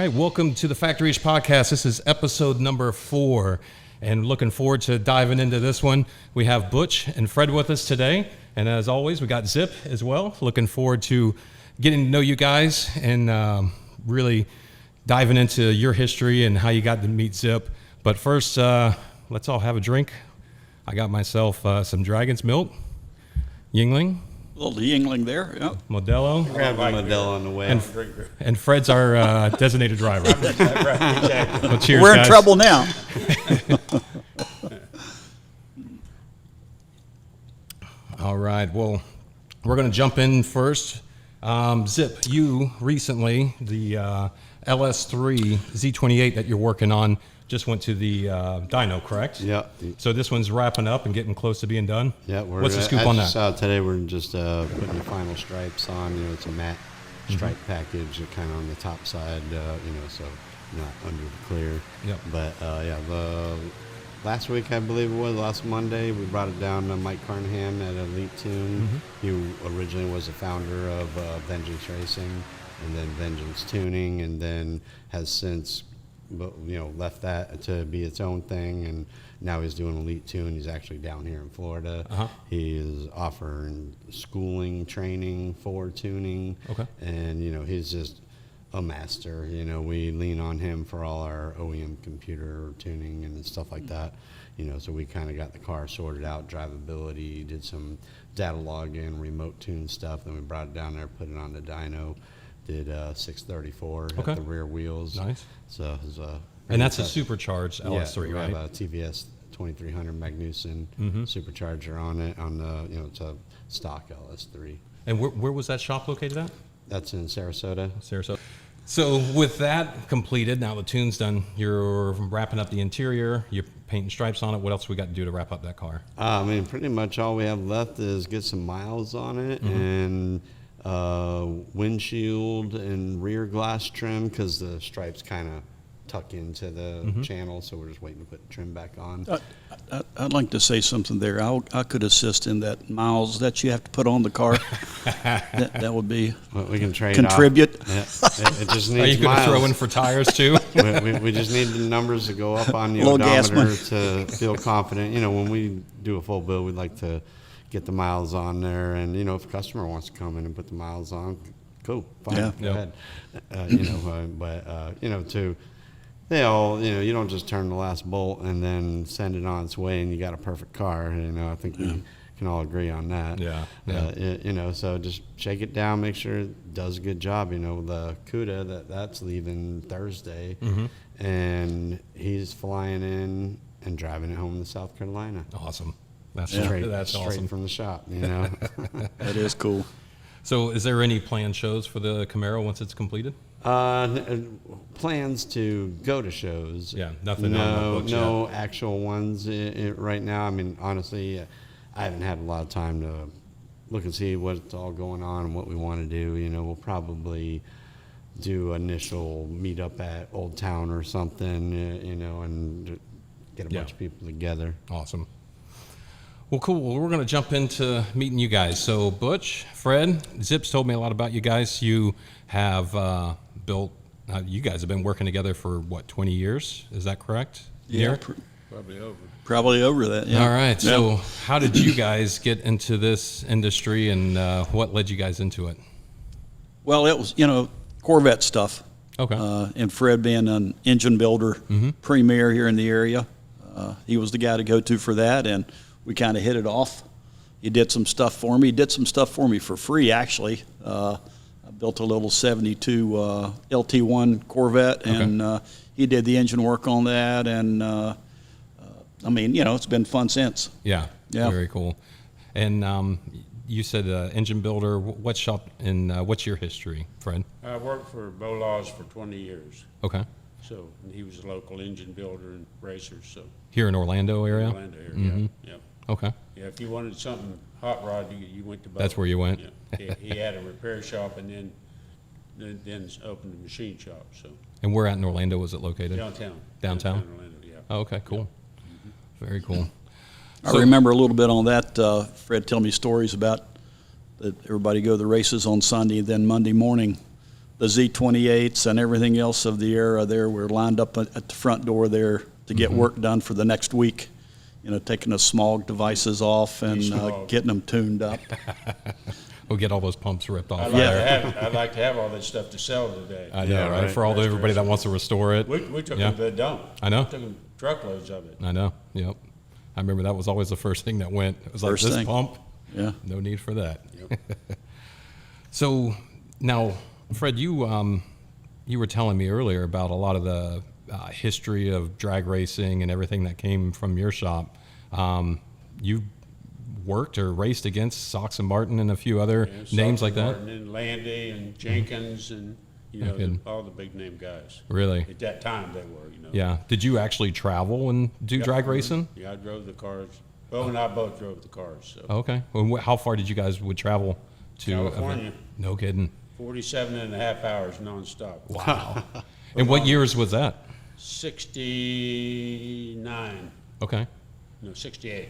right, welcome to the FACTORYISH podcast. This is episode number 4, and looking forward to diving into this one. We have Butch and Fred with us today, and as always, we got Zip as well. Looking forward to getting to know you guys and really diving into your history and how you got to meet Zip. But first, let's all have a drink. I got myself some Dragon's Milk, Yuengling. A little Yuengling there, yeah. Modelo. Grab a Modelo on the way. And Fred's our designated driver. Exactly. Well, cheers, We're guys. in trouble now. All right. Well, we're going to jump in first. Zip, you recently, the LS3 Z28 that you're working on, just went to the dyno, correct? Yeah. So this one's wrapping up and getting close to being done? Yeah. What's the scoop on that? Today we're just putting the final stripes on. You know, it's a matte stripe package, kind of on the top side, so not under the clear. Yep. But, the last week, I believe it was, last Monday, we brought it down to Mike Carnahan at Elite Tune. He originally was the founder of Vengeance Racing and then Vengeance Tuning, and then has since left that to be its own thing, and now he's doing Elite Tune. He's actually down here in Florida. He is offering schooling, training for tuning. Okay. And, he's just a master. We lean on him for all our OEM computer tuning and stuff like that. So we kind of got the car sorted out, drivability, did some data login, remote tune stuff, then we brought it down there, put it on the dyno. Did 634 at the rear wheels. Nice. So it was and that's a supercharged LS3, we right? have a TVS 2300 Magnuson supercharger on it. On the it's a stock LS3. And where was that shop located at? That's in Sarasota. So with that completed, now the tune's done. You're wrapping up the interior. You're painting stripes on it. What else we got to do to wrap up that car? Pretty much all we have left is get some miles on it and windshield and rear glass trim, because the stripes kind of tuck into the channel, so we're just waiting to put the trim back on. I'd like to say something there. I could assist in that miles that you have to put on the car. that would be we can trade contribute. It just needs Are you going to throw in for tires too? we just need the numbers to go up on the Low gas odometer to feel confident. When we do a full build, we'd like to get the miles on there, and if a customer wants to come in and put the miles on, cool, fine, go ahead. You don't just turn the last bolt and then send it on its way and you got a perfect car. I think we can all agree on that. So just shake it down, make sure it does a good job. The CUDA that's leaving Thursday, and he's flying in and driving it home to South Carolina. Awesome. That's straight awesome from the shop. That is cool. So is there any planned shows for the Camaro once it's completed? Plans to go to shows. Yeah, nothing on the books no actual ones right now. Honestly, I haven't had a lot of time to look and see what's all going on and what we want to do. We'll probably do initial meetup at Old Town or something, and get a bunch of people together. Awesome. Well, cool. Well, we're going to jump into meeting you guys. So, Butch, Fred, Zips told me a lot about you guys. You have built, you guys have been working together for, 20 years? Is that correct? Yeah. Probably over that, yeah. All right. So, how did you guys get into this industry, and what led you guys into it? Well, it was, Corvette stuff. Okay. And Fred being an engine builder premier here in the area, he was the guy to go to for that, and we kind of hit it off. He did some stuff for me. He did some stuff for me for free, actually. I built a little 72 LT1 Corvette, and he did the engine work on that. And, it's been fun since. Yeah. Very cool. And you said engine builder. What shop and what's your history, Fred? I worked for Bo Laws for 20 years. Okay. So he was a local engine builder and racer. So here in Orlando area? Orlando area, yeah. Okay. Yeah, if you wanted something hot rod, you went to Bo. That's where you went? Yeah. He had a repair shop and then opened a machine shop. So. And where at in Orlando was it located? Downtown. Downtown Orlando, yeah. Oh, okay, cool. Very cool. I remember a little bit on that. Fred tell me stories about that everybody go to the races on Sunday, then Monday morning the Z28s and everything else of the era there were lined up at the front door there to get work done for the next week. You know, taking the smog devices off and getting them tuned up. We'll get all those pumps ripped off. I'd like to have all this stuff to sell today. I know, right? For everybody that wants to restore it. We took them to the dump. I know. We took them truckloads of it. I know. Yep. I remember that was always the first thing that went. It was like, this pump. Yeah. No need for that. Yep. So now, Fred, you were telling me earlier about a lot of the history of drag racing and everything that came from your shop. You worked or raced against Sox and Martin and a few other names like that? Martin and Landy and Jenkins and, all the big name guys. Really? At that time they were, Yeah. Did you actually travel and do drag racing? Yeah, I drove the cars. Bo and I both drove the cars. So. Okay. Well, how far did you guys would travel to? California. No kidding. 47 and a half hours nonstop. Wow. And what years was that? 69. Okay. No, 68.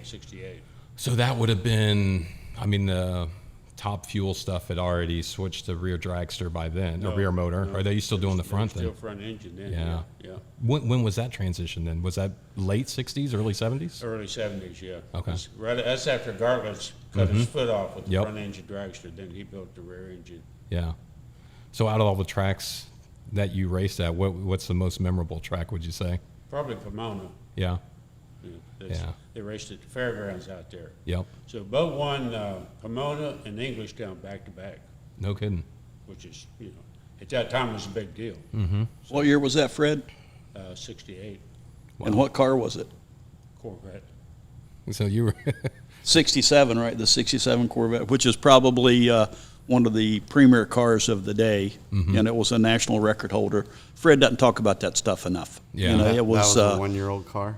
So that would have been, the Top Fuel stuff had already switched to rear dragster by then, or rear motor. No, Are they still doing the front then? Still front engine then. Yeah. Yeah. When was that transition then? Was that late 60s, early 70s? Early 70s, yeah. Okay. That's after Garlits cut his foot off with the Yep. front engine dragster. Then he built the rear engine. Yeah. So out of all the tracks that you raced at, what's the most memorable track, would you say? Probably Pomona. Yeah. Yeah. They raced at the fairgrounds out there. Yep. So Bo won Pomona and Englishtown back to back, No kidding. which is, at that time was a big deal. What year was that, Fred? 68 And what car was it? Corvette. So you were 67, right? The 67 Corvette, which is probably one of the premier cars of the day, and it was a national record holder. Fred doesn't talk about that stuff enough. Yeah. It was, that was a one-year-old car?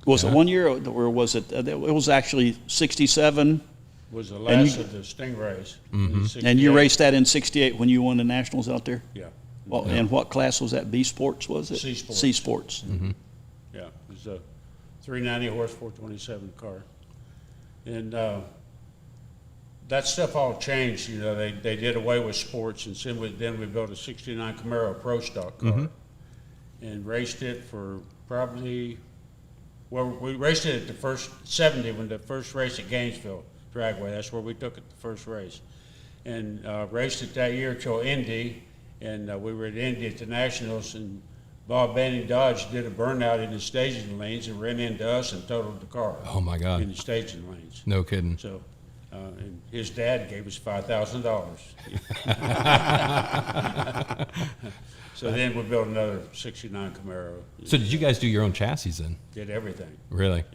Was it 1 year or was it? It was actually 67. Was the last of the Stingrays. And you raced that in 68 when you won the nationals out there? Yeah. Well, and what class was that? B Sports, was it? C Sports. C Sports. Yeah, it was a 390 horse, 427 car. And that stuff all changed, they did away with sports, and then we built a 69 Camaro Pro Stock car and raced it for probably, we raced it at the first 70 when the first race at Gainesville Dragway, that's where we took it the first race. And raced it that year till Indy, and we were at Indy at the Nationals, and Bob Banning Dodge did a burnout in the staging lanes and ran into us and totaled the car. Oh my God. In the staging lanes. No kidding. So, and his dad gave us $5,000. So then we built another 69 Camaro. So did you guys do your own chassis then? Did everything. Really?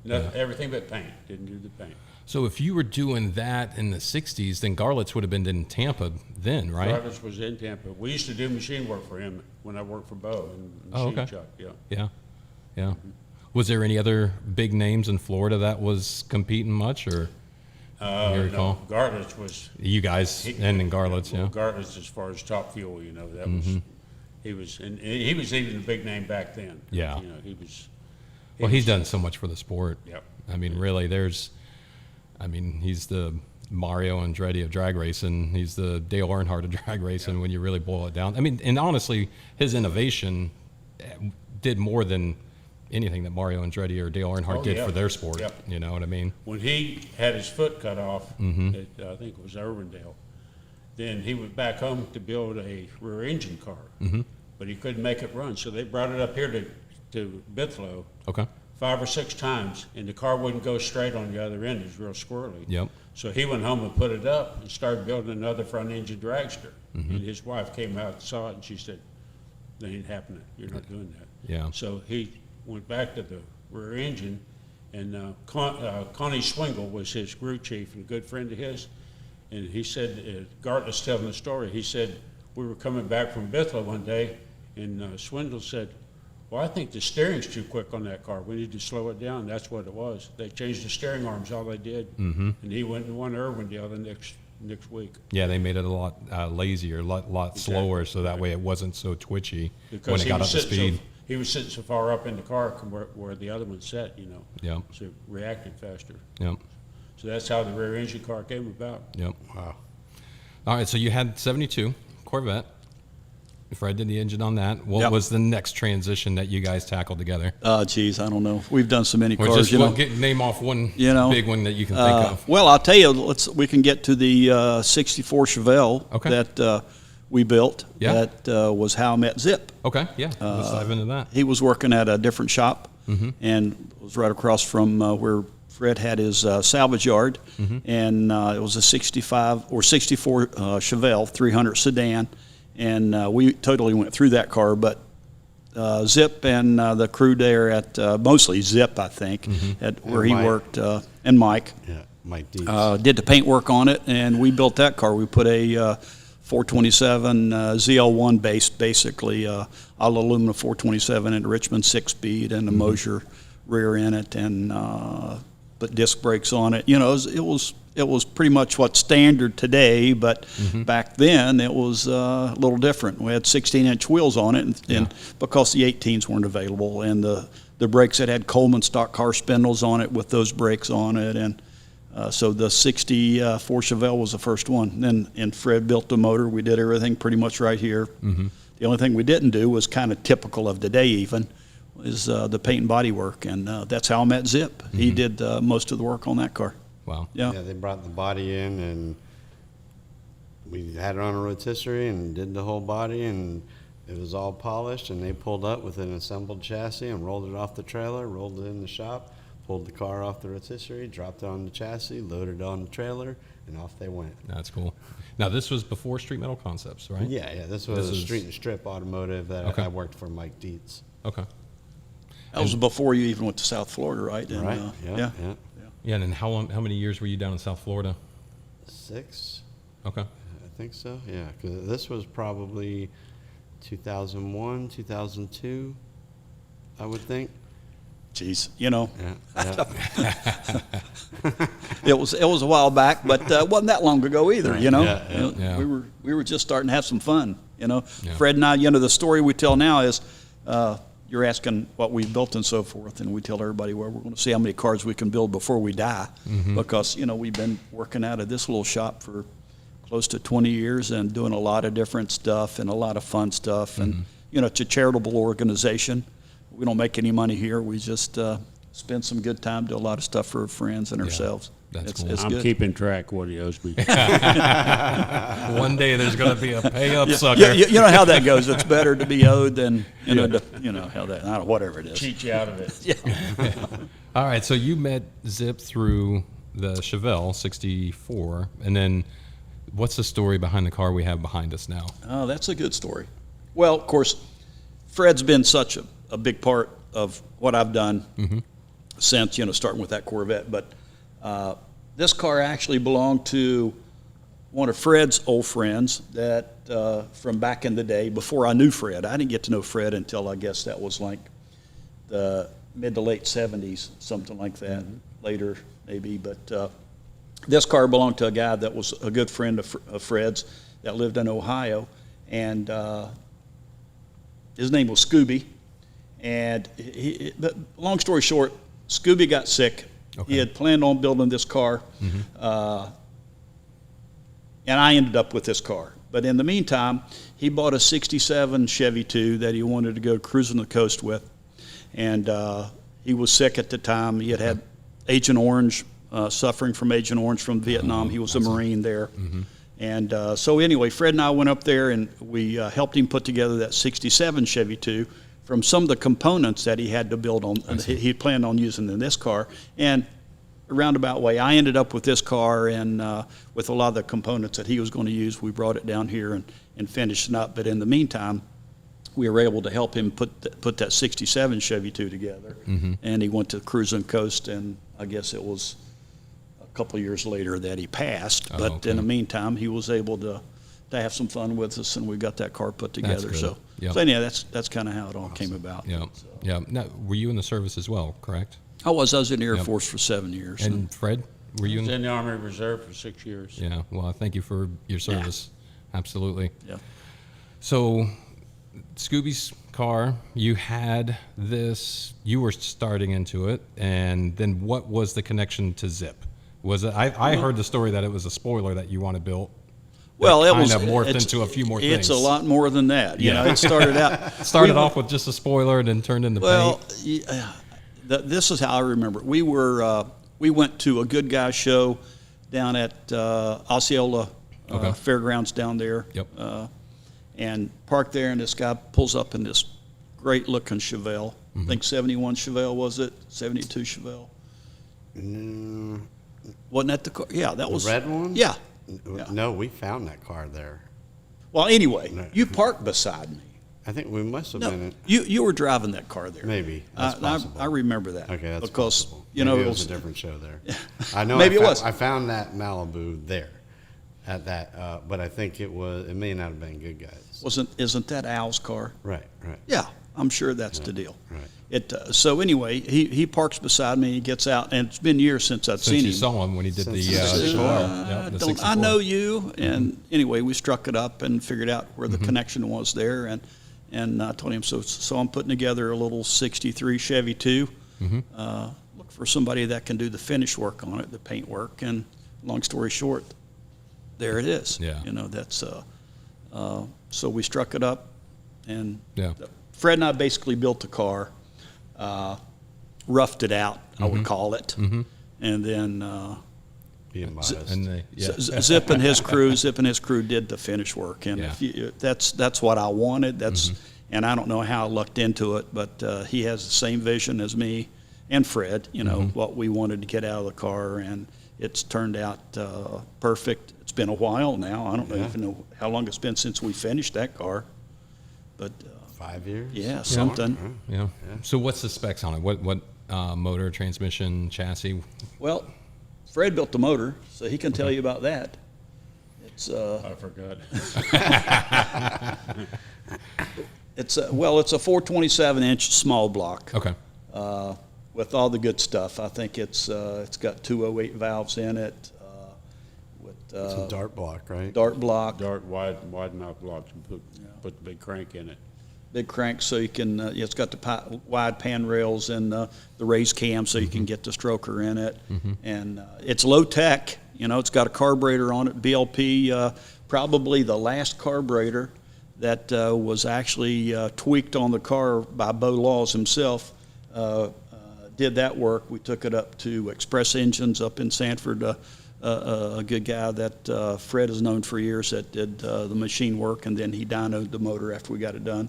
Yeah. Everything but paint. Didn't do the paint. So if you were doing that in the 60s, then Garlits would have been in Tampa then, right? Garlits was in Tampa. We used to do machine work for him when I worked for Bo in the machine shop. Yeah. Yeah. Was there any other big names in Florida that was competing much, or you recall? No, Garlits was. You guys and in Garlits, yeah. Garlits, as far as Top Fuel, that was. He was even a big name back then. Yeah. He was. He's done so much for the sport. Yep. I mean, really, he's the Mario Andretti of drag racing. He's the Dale Earnhardt of drag racing when you really boil it down. And honestly, his innovation did more than anything that Mario Andretti or Dale Earnhardt did for their sport. Yep. You know what I mean? When he had his foot cut off, at, I think it was Irvindale, then he went back home to build a rear engine car, but he couldn't make it run. So they brought it up here to Bithlow. Okay. 5 or 6 times, and the car wouldn't go straight on the other end. It was real squirrely. Yep. So he went home and put it up and started building another front engine dragster. And his wife came out and saw it, and she said, "That ain't happening. You're not doing that." Yeah. So he went back to the rear engine, and Connie Swingle was his crew chief and a good friend of his. And he said, Garlits telling the story, he said, we were coming back from Bithlow one day, and Swindle said, "Well, I think the steering's too quick on that car. We need to slow it down." That's what it was. They changed the steering arms, all they did. And he went and won Irvindale the next week. Yeah, they made it a lot lazier, a lot slower, so that way it wasn't so twitchy when it got up to speed. He was sitting so far up in the car where the other one sat, Yep. So it reacted faster. Yep. So that's how the rear engine car came about. Yep. Wow. All right, so you had 72 Corvette. Fred did the engine on that. What Yep. was the next transition that you guys tackled together? Geez, I don't know. We've done so many Or cars. just name off one big one that you can think of. Well, I'll tell you. We can get to the 64 Chevelle Okay. that we built. Yeah. That was how I met Zip. Okay, yeah, let's dive into that. He was working at a different shop, Mm-hmm. and it was right across from where Fred had his salvage yard, Mm-hmm. and it was a 65 or 64 Chevelle 300 sedan, and we totally went through that car. But Zip and the crew there at mostly Zip, I think, Mm-hmm. at where And he Mike. worked, and Mike Yeah, Mike Dietz. did the paint work on it, and we built that car. We put a 427 ZL1 base, basically all aluminum 427 into Richmond 6-speed and a Mosier rear in it, and put disc brakes on it. You know, it was pretty much what's standard today, but back then it was a little different. We had 16-inch wheels on it, and because the 18s weren't available, and the brakes that had Coleman stock car spindles on it with those brakes on it, and so the 64 Chevelle was the first one. And Fred built the motor. We did everything pretty much right here. Mm-hmm. The only thing we didn't do was kind of typical of today even, is the paint and body work. And that's how I met Zip. He did most of the work on that car. Wow. Yeah. Yeah, they brought the body in, and we had it on a rotisserie and did the whole body, and it was all polished, and they pulled up with an assembled chassis and rolled it off the trailer, rolled it in the shop, pulled the car off the rotisserie, dropped it on the chassis, loaded it on the trailer, and off they went. That's cool. Now, this was before Street Metal Concepts, right? Yeah, this was This a is- street and strip automotive that Okay. I worked for Mike Dietz. Okay. That was before you even went to South Florida, right? And, Right, yeah. yeah. Yeah, and then how many years were you down in South Florida? 6, Okay. I think so, yeah, because this was probably 2001, 2002, I would think. Jeez, you know, Yeah, it was a while back, but wasn't that long ago either. You know, Yeah, yeah. Yeah. We were just starting to have some fun. You know, Yeah. Fred and I. You know, the story we tell now is you're asking what we built and so forth, and we tell everybody, well, we're going to see how many cars we can build before we die, because you know we've been working out of this little shop for close to 20 years and doing a lot of different stuff and a lot of fun stuff, and you know, it's a charitable organization. We don't make any money here. We just spend some good time, do a lot of stuff for our friends and ourselves. That's It's- cool. it's I'm good. keeping track what he owes me. One day there's going to be a pay up Yeah, sucker. you know how that goes. It's better to be owed than you know. You know how that. I don't know, whatever it is. Cheat you out of it. All right, so you met Zip through the Chevelle 64, and then what's the story behind the car we have behind us now? Oh, that's a good story. Well, of course, Fred's been such a big part of what I've done since, you know, starting with that Corvette. But this car actually belonged to one of Fred's old friends that from back in the day, before I knew Fred. I didn't get to know Fred until I guess that was like the mid to late 70s, something like that, later maybe. But this car belonged to a guy that was a good friend of Fred's that lived in Ohio, and his name was Scooby. And but long story short, Scooby got sick. Okay. He had planned on building this car, and I ended up with this car. But in the meantime, he bought a 67 Chevy 2 that he wanted to go cruising the coast with. And he was sick at the time. He had Agent Orange, suffering from Agent Orange from Vietnam. He was a Marine there. And so anyway, Fred and I went up there, and we helped him put together that 67 Chevy 2 from some of the components that he had to build on, he planned on using in this car. And a roundabout way, I ended up with this car, and with a lot of the components that he was going to use, we brought it down here and finished it up. But in the meantime, we were able to help him put that 67 Chevy 2 together. And he went to Cruising Coast, and I guess it was a couple of years later that he passed. Oh, But okay. in the meantime, he was able to have some fun with us, and we got that car put together. good. So, Yep. so anyhow, that's kind of how it all came about. Yeah, yeah. Now, were you in the service as well, correct? I was in the Air Yep. Force for 7 years. And Fred, were you I was in? in the Army Reserve for 6 years. Yeah, well, thank you for your service. Absolutely. Yeah. So, Scooby's car, you had this, you were starting into it, and then what was the connection to Zip? Was it, I heard the story that it was a spoiler that you wanted built. Well, it kind was of morphed into a few more things. It's a lot more than that. You know, it started out. Started off with just a spoiler and then turned into Well, paint. this is how I remember it. We went to a Good Guy show down at Osceola Fairgrounds down there. Yep. And parked there, and this guy pulls up in this great-looking Chevelle. I think 71 Chevelle, was it? 72 Chevelle? Wasn't that the car? Yeah, that was. The red one? Yeah. No, we found that car there. Well, anyway, No. you parked beside me. I think we must have No, been. you were driving that car there. Maybe. That's possible. I remember that. Okay, that's because possible. you know Maybe it it was a different show there. I know. Maybe it was. I found that Malibu there, at that. But I think it was. It may not have been Good Guys. Isn't that Al's car? Right. Right. Yeah, I'm sure that's the deal. Right. So anyway, he parks beside me. He gets out, and it's been years since I've seen Since you him. saw him when he did the Since Chevelle. Yep, the 64. I know you, and anyway, we struck it up and figured out where the connection was there, and I told him so I'm putting together a little '63 Chevy 2. Look for somebody that can do the finish work on it, the paint work, and long story short, there it is. Yeah. You know, that's so we struck it up, and Yeah. Fred and I basically built the car, roughed it out, I would call it, and then Being modest. And Zip and his crew did the finish work, and Yeah. that's what I wanted. And I don't know how I lucked into it, but he has the same vision as me and Fred. You know what we wanted to get out of the car, and it's turned out perfect. It's been a while now. I don't even know how long it's been since we finished that car, but 5 years. yeah, something. Yeah. So what's the specs on it? What motor, transmission, chassis? Well, Fred built the motor, so he can tell you about that. It's I forgot. it's a 427-inch small block. Okay. With all the good stuff. I think it's got 208 valves in it. It's a dart block, right? Dart block, Dark, wide mouth blocks and put the big crank in it. big crank, so you can. It's got the wide pan rails and the raised cam, so you can get the stroker in it. And it's low tech. You know, it's got a carburetor on it. BLP, probably the last carburetor that was actually tweaked on the car by Bo Laws himself. Did that work. We took it up to Express Engines up in Sanford. A good guy that Fred has known for years that did the machine work, and then he dynoed the motor after we got it done.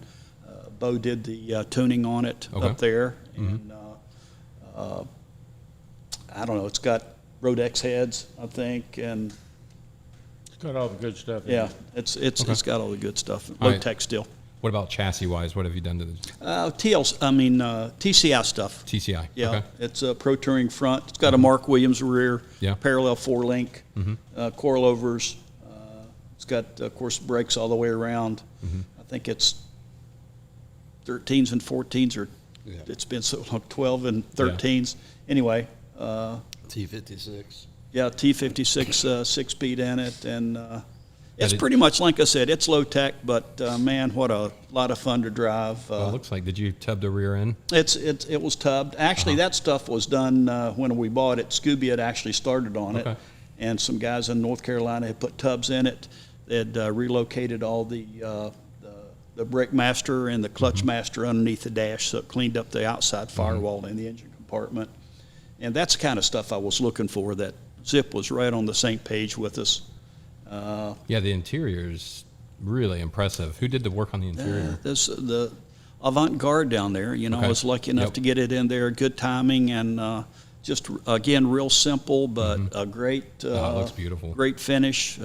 Bo did the tuning on it up there, and I don't know. It's got Rodex heads, I think, and It's got all the good stuff in yeah, it. it's got all the good stuff. Low tech still. What about chassis-wise? What have you done to the TCI stuff. TCI? Yeah, Okay. it's a Pro Touring front. It's got a Mark Williams rear, Yeah. parallel 4-link, coilovers. It's got, of course, brakes all the way around. I think it's 13s and 14s, or it's been so long, 12 and 13s. Anyway, T56. yeah, T56 6-speed in it, and it's it- pretty much, like I said, it's low tech, but man, what a lot of fun to drive. Well, it looks like, did you tub the rear end? It was tubbed. Actually, that stuff was done when we bought it. Scooby had actually started on it, Okay. and some guys in North Carolina had put tubs in it. They'd relocated all the brake master and the clutch master underneath the dash, so it cleaned up the outside firewall in the engine compartment. And that's the kind of stuff I was looking for. That Zip was right on the same page with us. Yeah, the interior is really impressive. Who did the work on the interior? The avant-garde down there, you know, Okay. I was lucky enough Yep. to get it in there. Good timing, and just, again, real simple, but a great, Oh, it looks beautiful. great finish.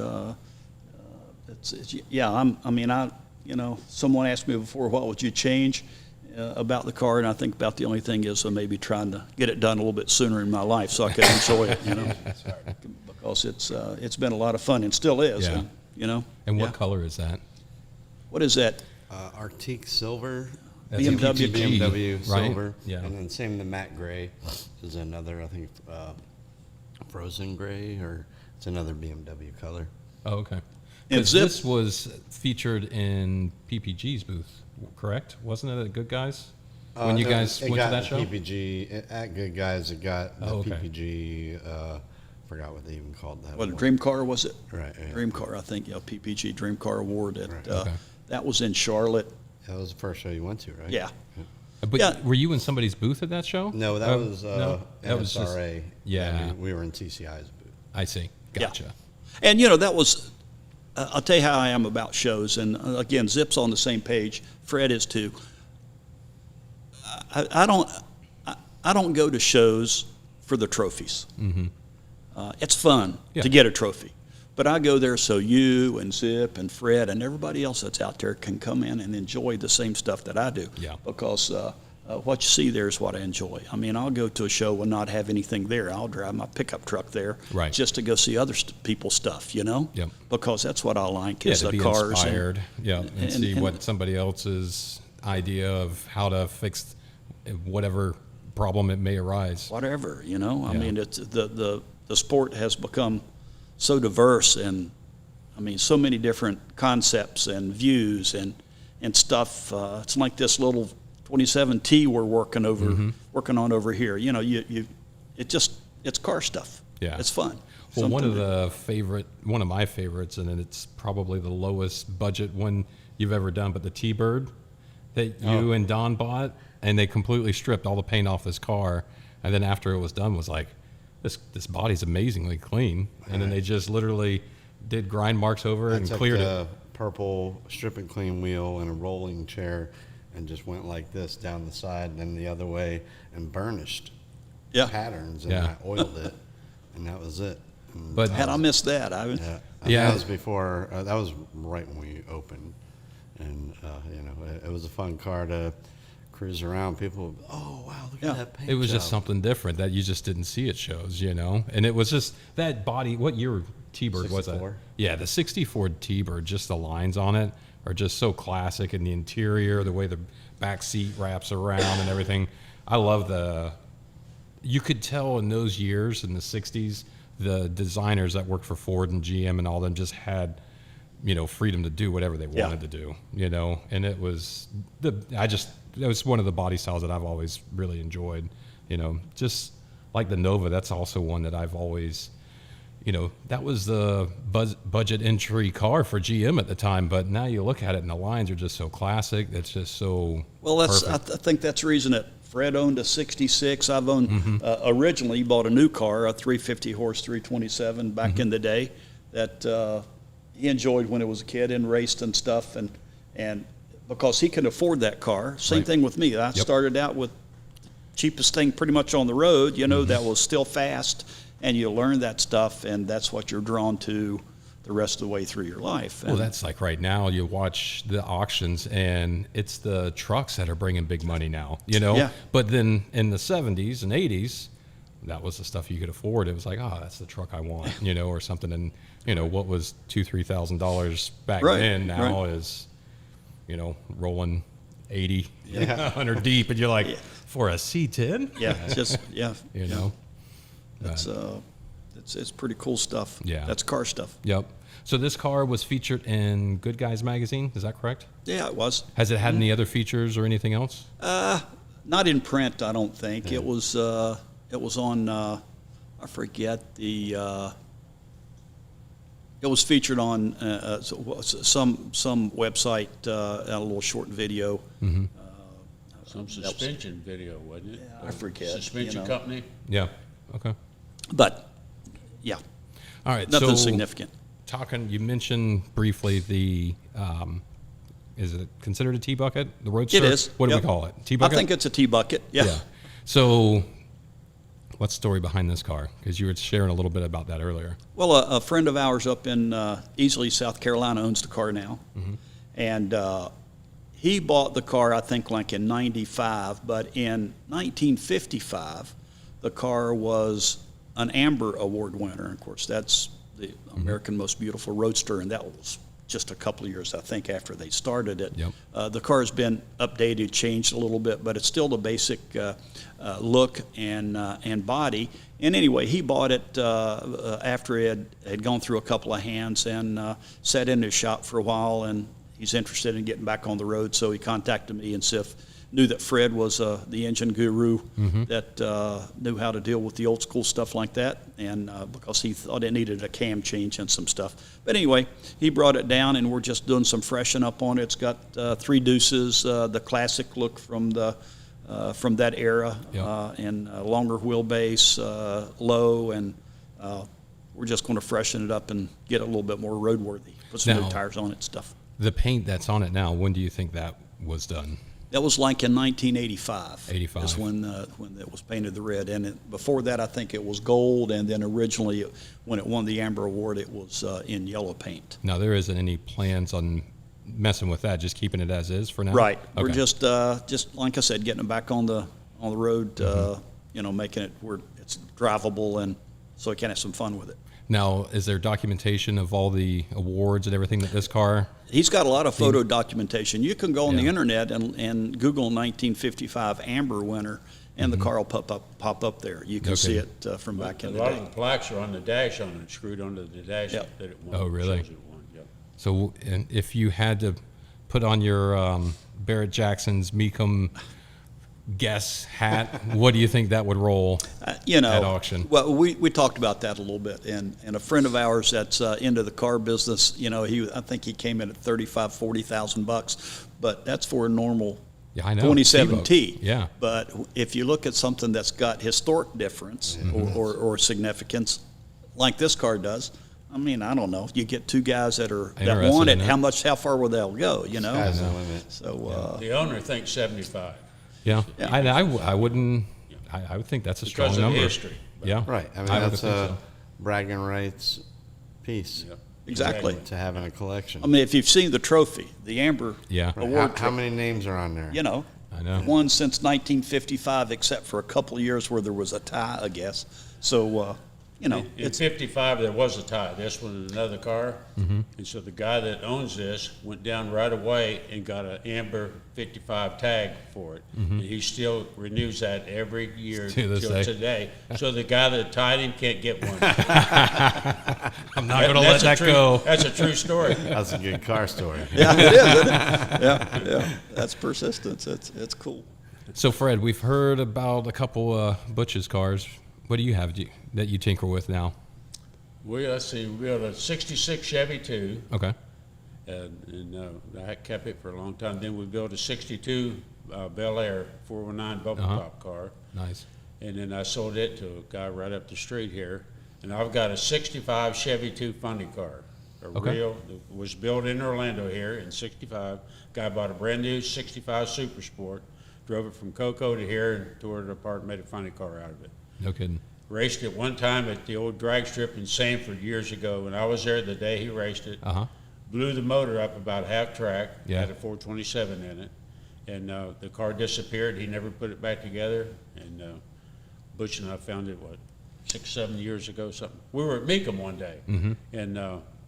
You know, someone asked me before, what would you change about the car? And I think about the only thing is maybe trying to get it done a little bit sooner in my life so I could enjoy it, you know, because it's been a lot of fun and still is, Yeah. you know. And what Yeah. color is that? What is that? Arctic silver. That's BMW. a PPG, BMW right? silver. Yeah. And then same the matte gray is another, I think, frozen gray, or it's another BMW color. Oh, okay. And 'Cause Zip- this was featured in PPG's booth, correct? Wasn't it at Good Guys? When you No, guys it went to got that the show? PPG at Good Guys. It got the Oh, okay. PPG forgot what they even called that. What, a award. Dream Car, was it? Right. Yeah. Dream Car, I think, PPG Dream Car Award. Right. Okay. That was in Charlotte. That was the first show you went to, right? Yeah. But Yeah. were you in somebody's booth at that show? No, that was no? That was just- NSRA. yeah. We were in TCI's booth. I see. Gotcha. And, that was, I'll tell you how I am about shows. And, again, Zip's on the same page. Fred is too. I don't go to shows for the trophies. Mm-hmm. It's fun Yeah. to get a trophy. But I go there so you and Zip and Fred and everybody else that's out there can come in and enjoy the same stuff that I do. Yeah. Because what you see there is what I enjoy. I mean, I'll go to a show and not have anything there. I'll drive my pickup truck there Right. just to go see other people's stuff, Yep. Because that's what I like Yeah, is to the be cars. inspired. And and- see and- what somebody else's idea of how to fix whatever problem it may arise. Whatever, I Yeah. mean, it's the sport has become so diverse and, I mean, so many different concepts and views and stuff. It's like this little 27T we're working on over here. It's car stuff. Yeah. It's fun. Well, one Something of my favorites, and it's probably the lowest budget one you've ever done, but the T-Bird that you and Don bought, and they completely stripped all the paint off this car, and then after it was done, was like, this body's amazingly clean, and then they just literally did grind marks over it I and took cleared the it. purple strip and clean wheel and a rolling chair and just went like this down the side and then the other way and burnished Yeah. patterns and Yeah. I oiled it and that was it. And But Had I missed that, I would. yeah, Yeah. that was before. That was right when we opened, and it was a fun car to cruise around. People, oh wow, look Yeah. at that paint it was just job." something different that you just didn't see at shows, and it was just that body. What year T-Bird was that? 64. Yeah, the 64 T-Bird, just the lines on it are just so classic, and the interior, the way the back seat wraps around and everything. I love you could tell in those years in the 60s, the designers that worked for Ford and GM and all them just had, freedom to do whatever they Yeah. wanted to do, and it was it was one of the body styles that I've always really enjoyed, just like the Nova. That's also one that I've always, that was the budget entry car for GM at the time, but now you look at it and the lines are just so classic. It's just so Well, I perfect. think that's the reason that Fred owned a 66. I've owned, originally he bought a new car, a 350 horse 327 back in the day that he enjoyed when he was a kid and raced and stuff. And because he can afford that car. Same Right. thing with me. I started out with the cheapest thing pretty much on the road, that was still fast. And you learn that stuff, and that's what you're drawn to the rest of the way through your life. Well, And- that's like right now you watch the auctions and it's the trucks that are bringing big money now, Yeah. But then in the 70s and 80s, that was the stuff you could afford. It was like, that's the truck I want, or something. And, what was $2,000-$3,000 back Right, then now right. is, rolling 80, 100 deep. And you're like, for a C10? yeah, it's just, yeah. But- It's pretty cool stuff. Yeah. That's car stuff. Yep. So this car was featured in Good Guys magazine. Is that correct? Yeah, it was. Has it had any other features or anything else? Not in print, I don't think. It was on, I forget the, it was featured on some website, a little short video. Some suspension video, wasn't it? Yeah, I forget, Suspension company? Yeah. Okay. But, yeah, All right. nothing so significant. You mentioned briefly the, is it considered a T-bucket? The Roadster? It is. What do Yep. we call it? I T-bucket? think it's a T-bucket, yeah. So what's the story behind this car? Because you were sharing a little bit about that earlier. Well, a friend of ours up in Easley, South Carolina, owns the car now. And he bought the car, I think, like in 95. But in 1955, the car was an Amber Award winner. Of course, that's the American Most Beautiful Roadster, and that was just a couple of years, I think, after they started it. Yep. The car has been updated, changed a little bit, but it's still the basic look and body. And anyway, he bought it after it had gone through a couple of hands and sat in his shop for a while, and he's interested in getting back on the road, so he contacted me and said knew that Fred was the engine guru that knew how to deal with the old school stuff like that, and because he thought it needed a cam change and some stuff. But anyway, he brought it down, and we're just doing some freshen up on it. It's got 3 deuces, the classic look from that era, and longer wheelbase, low, and we're just going to freshen it up and get it a little bit more roadworthy. Put some new tires on it and stuff. The paint that's on it now, when do you think that was done? That was like in 1985. 85. Is when it was painted the red. And before that, I think it was gold. And then originally, when it won the Amber Award, it was in yellow paint. Now, there isn't any plans on messing with that, just keeping it as is for now? Right. Okay. We're just like I said, getting it back on the road, making it where it's drivable, and so we can have some fun with it. Now, is there documentation of all the awards and everything that this car? He's got a lot of photo documentation. You can go on the Yeah. internet and Google 1955 Amber winner, and the car will pop up there. You can see it from back in the A lot day. of the plaques are on the dash on it, screwed onto the dash Yep. that it won. Oh, really? Shows it won, yep. So, and if you had to put on your Barrett Jackson's Mecum guess hat, what do you think that would roll at auction? Well, we talked about that a little bit, and a friend of ours that's into the car business, I think he came in at $40,000, but that's for a normal Yeah, I know. 27T. Yeah. But if you look at something that's got historic difference or significance, like this car does, I mean, I don't know. You get 2 guys that Interested want it. in it. How far will they go? Sky's the limit. So The owner thinks 75. Yeah. Yeah. I wouldn't. I would think that's a strong Because of number. history. Yeah. Right. I mean, I would that's think a so. bragging rights piece Yep. exactly. to have in a collection. I mean, if you've seen the trophy, the Amber Yeah. Right. Award How many names are on there? you know, I know. won since 1955, except for a couple of years where there was a tie, I guess. So, In it's 55, there was a tie. This one is another car. Mm-hmm. And so the guy that owns this went down right away and got an Amber 55 tag for it. And he still renews that every year Mm-hmm. To this till day. today. So the guy that tied him can't get one. I'm not going to let that go. That's a true story. That's a good car story. yeah, it is, isn't it? Yeah. That's persistence. It's cool. So, Fred, we've heard about a couple Butch's cars. What do you have that you tinker with now? Let's see, we got a 66 Chevy 2. Okay. And I kept it for a long time. Then we built a 62 Bel Air 419 bubble top car. Nice. And then I sold it to a guy right up the street here. And I've got a 65 Chevy 2 funding car. Okay. It was built in Orlando here in 65. Guy bought a brand new 65 Super Sport, drove it from Cocoa to here and tore it apart and made a funny car out of it. No kidding. Raced it one time at the old drag strip in Sanford years ago, and I was there the day he raced it. Blew the motor up about half track, Yeah. had a 427 in it, and the car disappeared. He never put it back together, and Butch and I found it, 6-7 years ago, something. We were at Mecum one day, and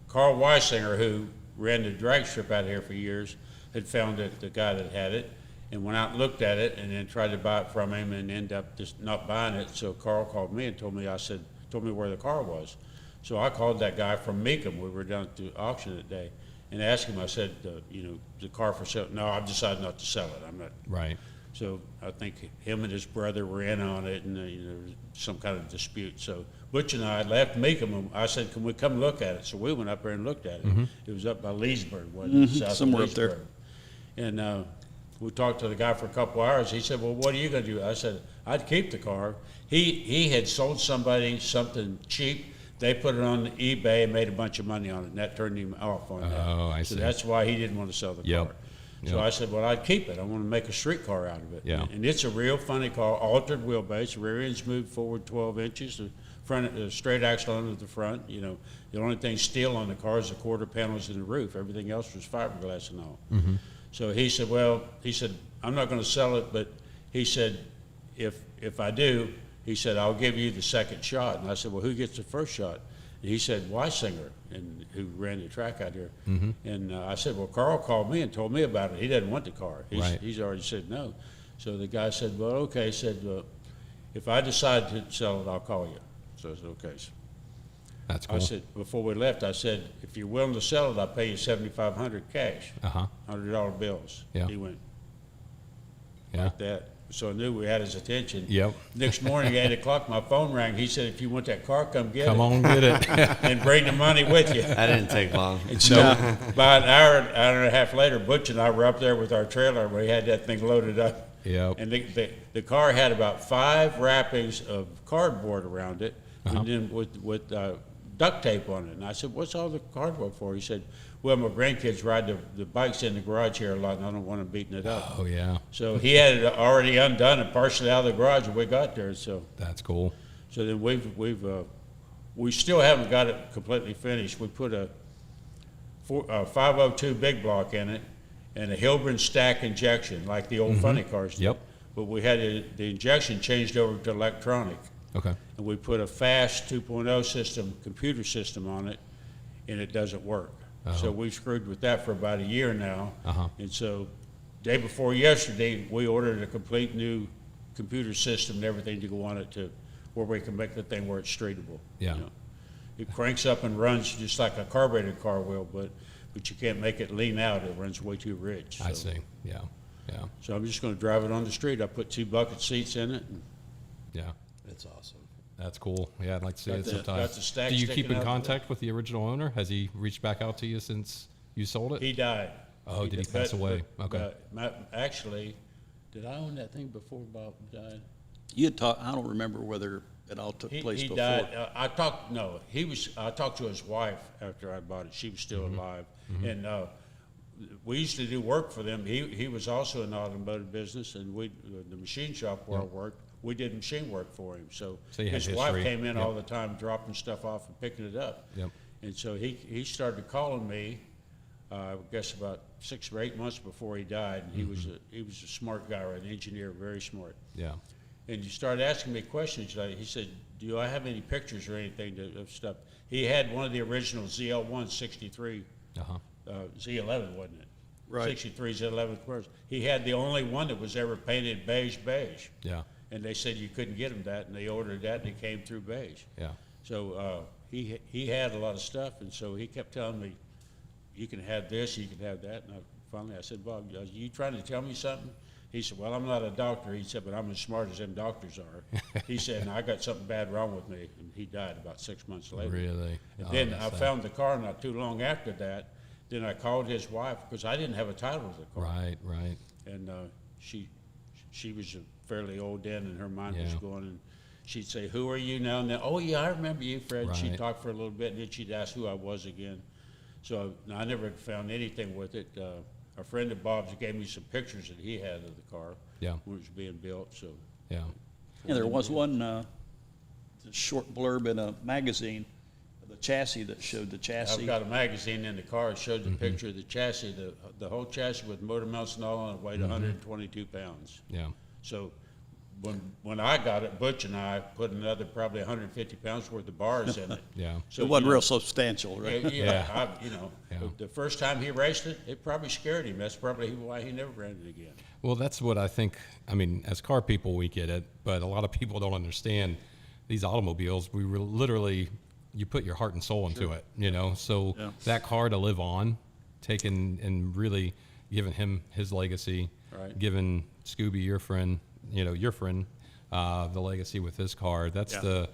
Carl Weisinger, who ran the drag strip out here for years, had found it, the guy that had it, and went out and looked at it and then tried to buy it from him and ended up just not buying it. So Carl called me and told me where the car was. So I called that guy from Mecum. We were down at the auction that day and asked him, I said, the car for sale? No, I've decided not to sell it. I'm not. Right. So I think him and his brother were in on it, and there was some kind of dispute. So Butch and I left Mecum, and I said, can we come look at it? So we went up there and looked at it. It was up by Leesburg, wasn't it? South somewhere of up there. Leesburg. And we talked to the guy for a couple hours. He said, well, what are you going to do? I said, I'd keep the car. He had sold somebody something cheap. They put it on eBay and made a bunch of money on it, and that turned him off on that. Oh, I see. So that's why he didn't want to sell the Yep. car. So I said, well, I'd keep it. I want to make a street car out of it. Yeah. And it's a real funny car, altered wheelbase, rear end's moved forward 12 inches, the front, straight axle under the front. The only thing steel on the car is the quarter panels and the roof. Everything else was fiberglass and all. So he said, I'm not going to sell it, but he said, if I do, he said, I'll give you the second shot. And I said, well, who gets the first shot? And he said, Weisinger, who ran the track out here. And I said, well, Carl called me and told me about it. He doesn't want the car. He's already said no. So the guy said, well, okay. He said, if I decide to sell it, I'll call you. So I said, okay. That's cool. I said, before we left, I said, if you're willing to sell it, I'll pay you $7,500 cash, $100 bills. Yeah. He went, Yeah. like that. So I knew we had his attention. Yep. Next morning at 8 o'clock, my phone rang. He said, if you want that car, come get it. Come on, get it. And bring the money with you. That didn't take long. And so about an hour and a half later, Butch and I were up there with our trailer. We had that thing loaded up. Yep. And the car had about 5 wrappings of cardboard around it, and then with duct tape on it. And I said, what's all the cardboard for? He said, well, my grandkids ride the bikes in the garage here a lot, and I don't want them beating it up. Oh, yeah. So he had it already undone and partially out of the garage when we got there. So Cool. So then we still haven't got it completely finished. We put a 502 big block in it and a Hilburn stack injection like the old funny cars did. Yep. But we had the injection changed over to electronic. Okay. And we put a fast 2.0 system, computer system on it, and it doesn't work. So we've screwed with that for about a year now. And so day before yesterday, we ordered a complete new computer system and everything to go on it to where we can make the thing where it's streetable. Yeah. You know? It cranks up and runs just like a carbureted car will, but you can't make it lean out. It runs way too rich. So. I see. Yeah. Yeah. So I'm just going to drive it on the street. I put 2 bucket seats in it. And Yeah. It's awesome. That's cool. Yeah, I'd like to see Got it the- sometime. got the stack Do you keep sticking in out. contact with the original owner? Has he reached back out to you since you sold it? he died. Oh, did he pass away? Okay. Actually, did I own that thing before Bob died? You had talked, I don't remember whether it all took place He before. died. I talked to his wife after I bought it. She was still alive, and we used to do work for them. He was also in the automotive business, and the machine shop where I worked, we did machine work for him. So you had his wife history. came in Yep. all the time, dropping stuff off and picking it up. Yep. And so he started calling me, I guess about 6 or 8 months before he died. And he was a smart guy, right? An engineer, very smart. Yeah. And he started asking me questions. Like he said, "Do I have any pictures or anything of stuff?" He had one of the original ZL1 63, Z11, wasn't it? Right. 63 Z11 cars. He had the only one that was ever painted beige. Yeah. And they said you couldn't get him that, and they ordered that, and it came through beige. Yeah. So he had a lot of stuff, and so he kept telling me, "You can have this, you can have that." And finally I said, "Bob, are you trying to tell me something?" He said, "Well, I'm not a doctor." He said, "But I'm as smart as them doctors are." He said, "And I got something bad wrong with me." And he died about 6 months later. Really? And Oh, then that's I sad. found the car not too long after that. Then I called his wife because I didn't have a title to the car. Right. Right. And she was fairly old then, and her mind was Yeah. going. And she'd say, "Who are you now?" And then, "Oh yeah, I remember you, Fred." Right. She'd talk for a little bit, and then she'd ask who I was again. So I never found anything with it. A friend of Bob's gave me some pictures that he had of the car Yeah. when it was being built. So Yeah. Yeah, there was one short blurb in a magazine, the chassis that showed the chassis. I've got a magazine in the car. It showed the picture of the chassis, the whole chassis with motor mounts and all on it, weighed 122 pounds. Yeah. So when I got it, Butch and I put another probably 150 pounds worth of bars in it. Yeah. So It wasn't you know, real substantial, right? Yeah, Yeah. the first time he raced it, it probably scared him. That's probably why he never ran it again. Well, that's what I think. I mean, as car people, we get it, but a lot of people don't understand these automobiles. We were literally, you put your heart and soul into it, you know? So Yeah. that car to live on, taking and really giving him his legacy, Right. giving Scooby, your friend, the legacy with his car. That's Yeah.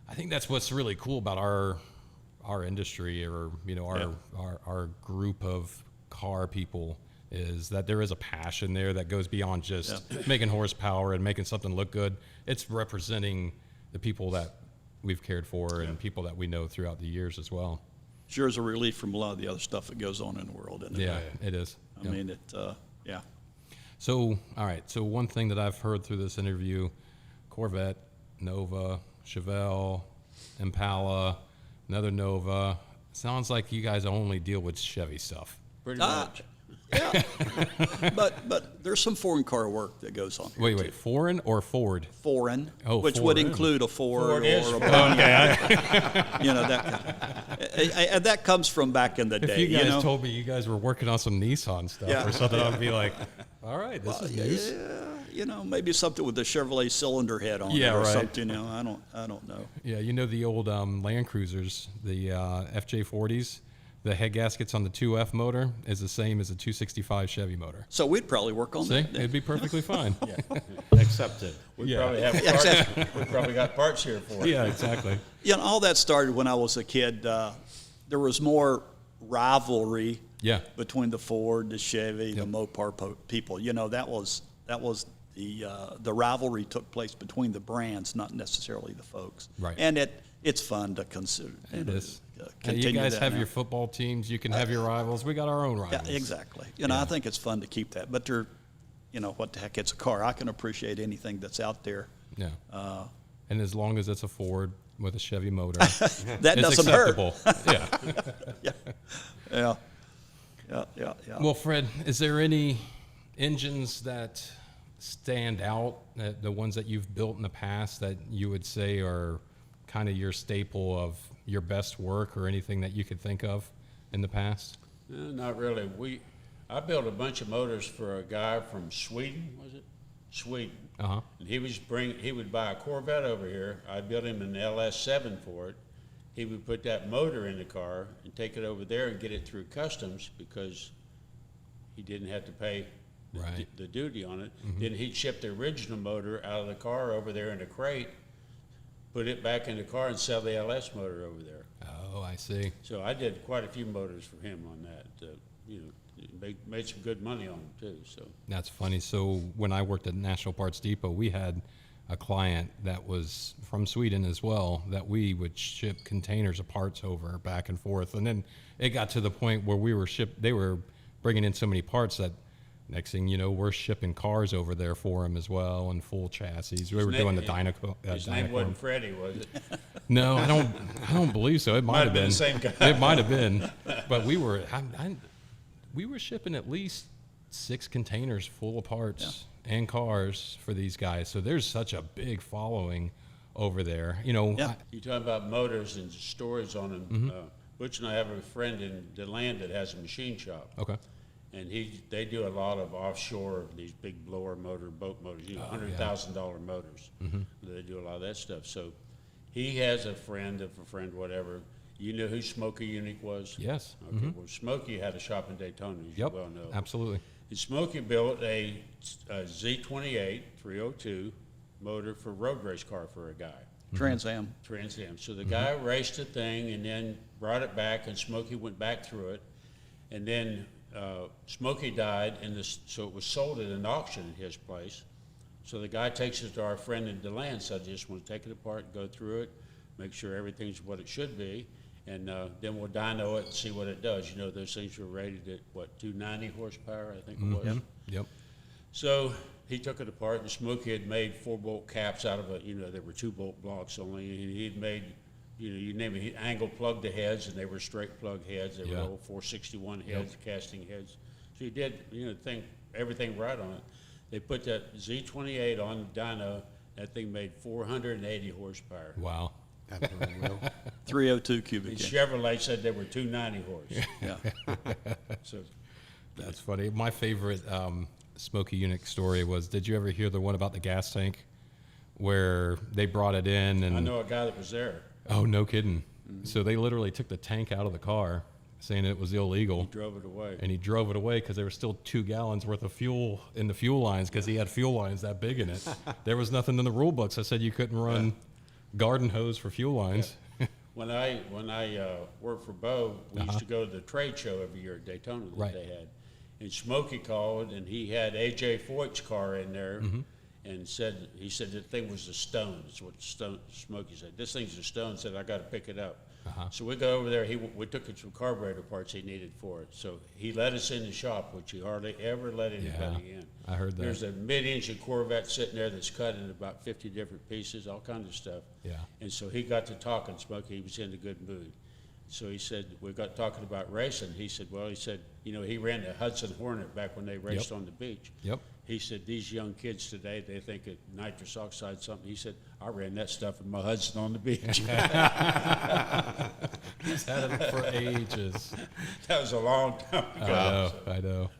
I think that's what's really cool about our industry, or our group of car people, is that there is a passion there that goes beyond just making horsepower and making something look good. It's representing the people that we've cared for and people that we know throughout the years as well. Sure is a relief from a lot of the other stuff that goes on in the world, isn't it? Yeah, it is. I Yeah. mean, yeah. So, all right. So one thing that I've heard through this interview, Corvette, Nova, Chevelle, Impala, another Nova. Sounds like you guys only deal with Chevy stuff. Pretty Ah, much. Yeah. but there's some foreign car work that goes on here. Wait, too. foreign or Ford? Foreign, Oh, which would foreign. include a Ford, Ford is or a foreign. Pontiac. You know, and that comes from back in the If day. you guys know? told me you guys were working on some Nissan stuff Yeah. or something, I'd be like, all right, this is news. Yeah, you know, maybe something with the Chevrolet cylinder head on Yeah, it or right. something. You know, I don't know. Yeah, you know the old Land Cruisers, the FJ40s. the head gaskets on the 2F motor is the same as a 265 Chevy motor. So we'd probably work on See, that. it'd be perfectly fine. Accepted. We Yeah. probably have parts. We probably got parts here for it. Yeah, exactly. You know, all that started when I was a kid. There was more rivalry Yeah. between the Ford, the Chevy, the Mopar people. You know, that was the rivalry took place between the brands, not necessarily the folks. Right. And it's fun to consider. It is. Hey, Continue you guys that have now. your football teams. You can have your rivals. We got our own Yeah, rivals. exactly. You know, I think it's fun to keep that. But you know, what the heck? It's a car. I can appreciate anything that's out there. Yeah. And as long as it's a Ford with a Chevy motor, That it's doesn't hurt. acceptable. Yeah. Yeah. Well, Fred, is there any engines that stand out, the ones that you've built in the past that you would say are kind of your staple of your best work, or anything that you could think of in the past? Not really. I built a bunch of motors for a guy from Sweden. Was it Sweden? Uh-huh. And he would buy a Corvette over here. I built him an LS7 for it. He would put that motor in the car and take it over there and get it through customs, because he didn't have to pay Right. the duty on it. Then he'd ship the original motor out of the car over there in a crate, put it back in the car, and sell the LS motor over there. Oh, I see. So I did quite a few motors for him on that. Made some good money on them too. So That's funny. So when I worked at National Parts Depot, we had a client that was from Sweden as well, that we would ship containers of parts over back and forth. And then it got to the point where they were bringing in so many parts that next thing you know, we're shipping cars over there for them as well, and full chassis. We were doing the Dynaco. his name wasn't Freddie, was it? No, I don't believe so. It might have been the same guy. It might have been, but we were shipping at least 6 containers full of parts and cars for these guys. So there's such a big following over there. You know, Yeah. You talk about motors and storage on them. Butch and I have a friend in DeLand that has a machine shop. okay. And they do a lot of offshore, these big blower boat motors, $100,000 motors. They do a lot of that stuff. So he has a friend of a friend, whatever. You know who Smokey Yunick was? Yes. Okay. Well, Smokey had a shop in Daytona, as Yep. you well know. Absolutely. And Smokey built a Z28 302 motor for road race car for a guy. Trans Am. Trans Am. So the guy raced the thing and then brought it back, and Smokey went back through it. And then Smokey died, so it was sold at an auction at his place. So the guy takes it to our friend in DeLand, said, I just want to take it apart, go through it, make sure everything's what it should be, and then we'll dyno it and see what it does. You know, those things were rated at, 290 horsepower, I think it was. Yep. So he took it apart, and Smokey had made 4-bolt caps out of it. You know, there were 2-bolt blocks only, and he'd made, you name it, he angle plugged the heads, and they were straight plug heads. They were old 461 heads, casting heads. So he did, everything right on it. They put that Z28 on the dyno. That thing made 480 horsepower. Wow. 302 cubic And inch. Chevrolet said they were 290 horse. Yeah. So That's funny. My favorite Smokey Yunick story was, did you ever hear the one about the gas tank where they brought it in and I know a guy that was there. Oh, no kidding. So they literally took the tank out of the car, saying it was illegal. Drove it away. And he drove it away because there was still 2 gallons worth of fuel in the fuel lines, because he had fuel lines that big in it. There was nothing in the rule books that said you couldn't run garden hose for fuel lines. When I worked for Bo, we used to go to the trade show every year at Daytona that they had. And Smokey called, and he had A.J. Foyt's car in there, and he said the thing was a stone. That's what Smokey said. This thing's a stone. Said, I got to pick it up. So we go over there. We took him some carburetor parts he needed for it. So he let us in the shop, which he hardly ever let anybody in. I heard that. There's a mid-engine Corvette sitting there that's cut in about 50 different pieces, all kinds of stuff. Yeah. And so he got to talking, Smokey. He was in a good mood. So he said, we got talking about racing. He said, he ran the Hudson Hornet back when they raced on the beach. Yep. He said, these young kids today, they think it nitrous oxide something. He said, I ran that stuff in my Hudson on the beach. He's had it for ages. That was a long time ago. I know.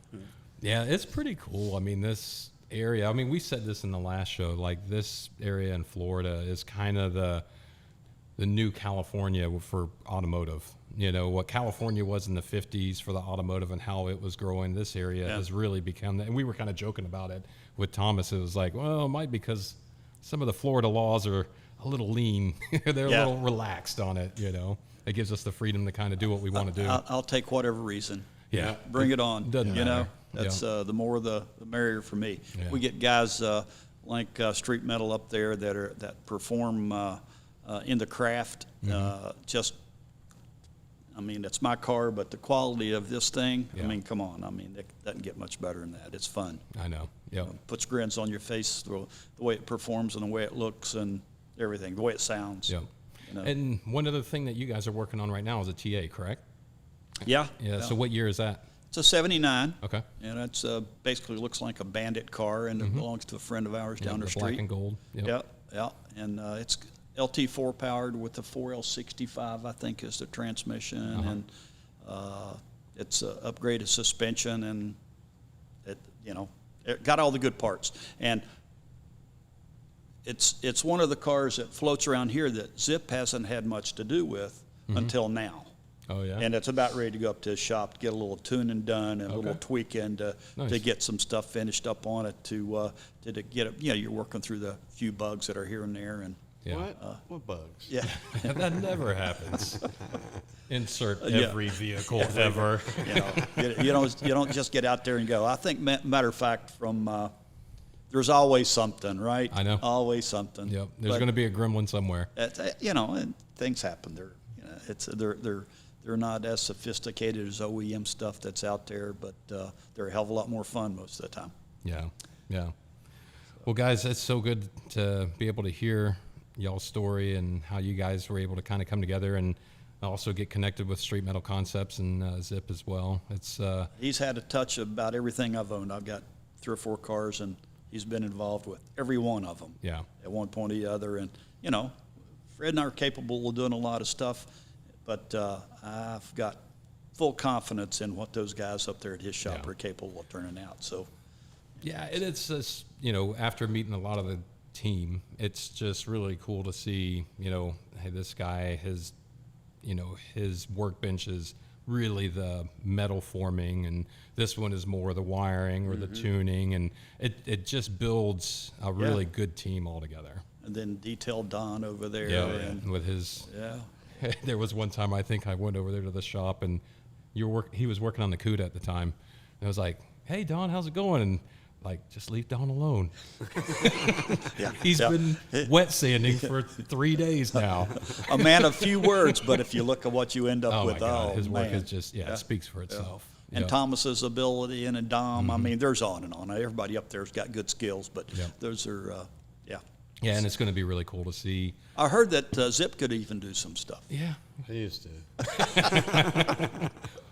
Yeah, it's pretty cool. I mean, this area, we said this in the last show, like this area in Florida is kind of the new California for automotive. what California was in the 50s for the automotive and how it was growing. This area has really become that. And we were kind of joking about it with Thomas. It was like, well, it might be because some of the Florida laws are a little lean. They're a little relaxed on it, It gives us the freedom to kind of do what we want to do. I'll take whatever reason. Yeah. Bring it on. Doesn't matter. That's the more the merrier for me. Yeah. We get guys like Street Metal up there that perform in the craft. It's my car, but the quality of this thing, come on. It doesn't get much better than that. It's fun. I know. Yeah. Puts grins on your face, the way it performs and the way it looks and everything, the way it sounds. Yeah. And one other thing that you guys are working on right now is a TA, correct? Yeah. So what year is that? It's a 79. Okay. And it's basically looks like a Bandit car, and it belongs to a friend of ours down the street. Black and gold. Yep. Yeah. And it's LT4 powered with the 4L65, I think, is the transmission, and it's upgraded suspension, and it got all the good parts. And it's one of the cars that floats around here that Zip hasn't had much to do with until now. Oh, yeah. And it's about ready to go up to his shop to get a little tuning done and a little tweaking to get some stuff finished up on it to get it. You're working through the few bugs that are here and there. And what bugs? yeah, that never happens. Insert every vehicle ever. You don't just get out there and go. I think, matter of fact, there's always something, right? I know. Always something. Yep. There's going to be a gremlin somewhere. And things happen. They're not as sophisticated as OEM stuff that's out there, but they're a hell of a lot more fun most of the time. Yeah. Well, guys, it's so good to be able to hear y'all's story and how you guys were able to kind of come together and also get connected with Street Metal Concepts and Zip as well. He's had a touch about everything I've owned. I've got 3 or 4 cars, and he's been involved with every one of them. Yeah. At one point or the other, and Fred and I are capable of doing a lot of stuff, but I've got full confidence in what those guys up there at his shop are capable of turning out. So, yeah, and it's just, after meeting a lot of the team, it's just really cool to see, hey, this guy, his workbench is really the metal forming, and this one is more the wiring or the tuning, and it just builds a really good team altogether. And then Detail Don over there. And with his there was one time I think I went over there to the shop, and he was working on the CUDA at the time, and I was like, hey Don, how's it going? And just leave Don alone. He's been wet sanding for 3 days now. A man of few words, but if you look at what you end up with, my God. His work is just it speaks for itself. And Thomas's ability and Dom, there's on and on. Everybody up there's got good skills, but those are Yeah, and it's going to be really cool to see. I heard that Zip could even do some stuff. Yeah, I used to.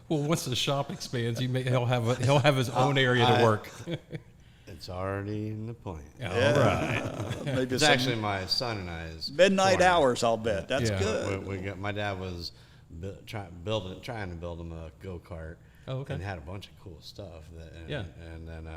Well, once the shop expands, he'll have his own area to work. It's already in the plan. All right. Maybe It's actually my son and I's midnight corner. hours. I'll bet that's good. My dad was trying to build him a go-kart. Oh, okay. And had a bunch of cool stuff. And then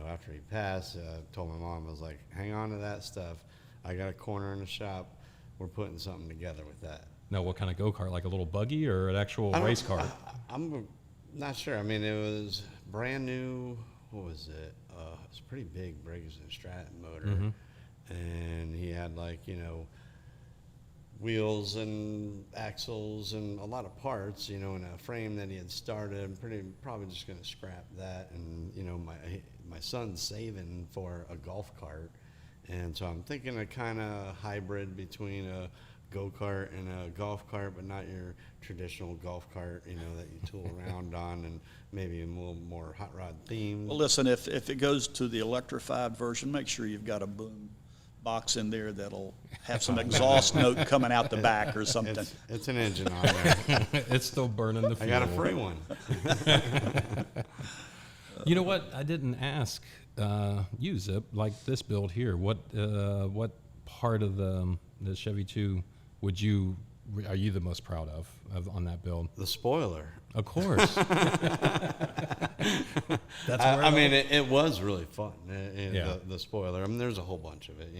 after he passed, I told my mom, I was like, hang on to that stuff. I got a corner in the shop. We're putting something together with that. Now, what kind of go-kart? Like a little buggy or an actual race car? I'm not sure. It was brand new. What was it? It was a pretty big Briggs & Stratton motor. And he had wheels and axles and a lot of parts, and a frame that he had started. I'm probably just going to scrap that. And, my son's saving for a golf cart. And so I'm thinking a kind of hybrid between a go-kart and a golf cart, but not your traditional golf cart, that you tool around on, and maybe a little more hot rod themed. Well, listen, if it goes to the electrified version, make sure you've got a boom box in there that'll have some exhaust note coming out the back or something. It's an engine on there. It's still burning the fuel. I got a free one. You know what? I didn't ask you, Zip, like this build here. What part of the Chevy 2 are you the most proud of on that build? The spoiler. Of course. That's it was really fun. The spoiler. There's a whole bunch of it.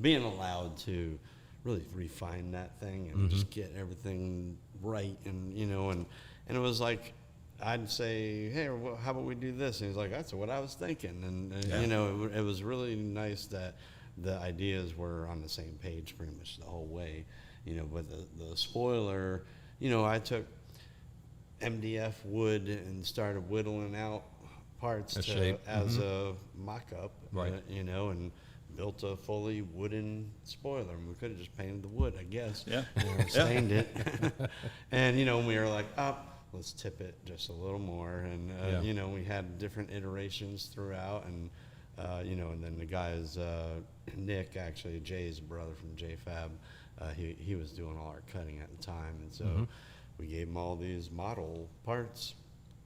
Being allowed to really refine that thing and just get everything right. And, you know, and it was like, I'd say, hey, well, how about we do this? And he's like, that's what I was thinking. And you know, it was really nice that the ideas were on the same page pretty much the whole way. You know, but the spoiler, you know, I took MDF wood and started whittling out parts as a mock-up, Right. You know, and built a fully wooden spoiler. And we could have just painted the wood, I guess. Yeah. Or stained it. And, you know, we were like, let's tip it just a little more. And, you know, we had different iterations throughout. And, you know, and then the guys, Nick, actually, Jay's brother from JFab, he was doing all our cutting at the time. And so we gave him all these model parts.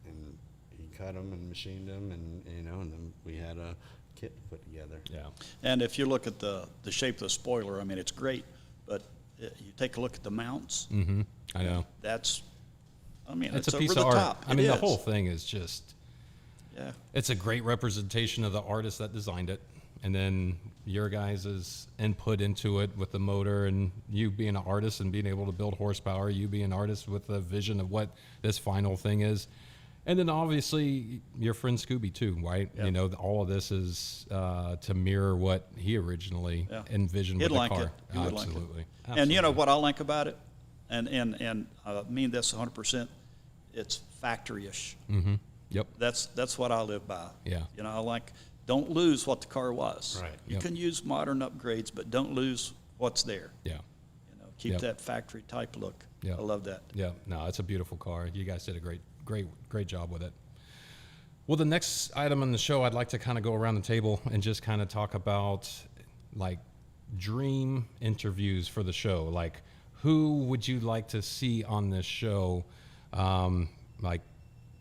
And he cut them and machined them. And, you know, and then we had a kit to put together. Yeah. And if you look at the shape of the spoiler, I mean, it's great, but you take a look at the mounts. I know. That's, I mean, It's it's a over piece the of art. top. I It mean, the is. whole thing is just, Yeah. it's a great representation of the artist that designed it. And then your guys' input into it with the motor, and you being an artist and being able to build horsepower, you being an artist with a vision of what this final thing is. And then obviously your friend Scooby too, right? Yeah. You know, all of this is to mirror what he originally envisioned He'd with like the car. it. He would like it. Absolutely. And you know what I like about it, and I mean this 100%, it's factory-ish. Yep. That's what I live by. Yeah. You know, I like, don't lose what the car was. Right. You Yep. can use modern upgrades, but don't lose what's there. Yeah. You know, keep Yep. that factory type look. Yep. I love that. Yeah, no, it's a beautiful car. You guys did a great job with it. Well, the next item on the show, I'd like to kind of go around the table and just kind of talk about like dream interviews for the show. Like, who would you like to see on this show? Like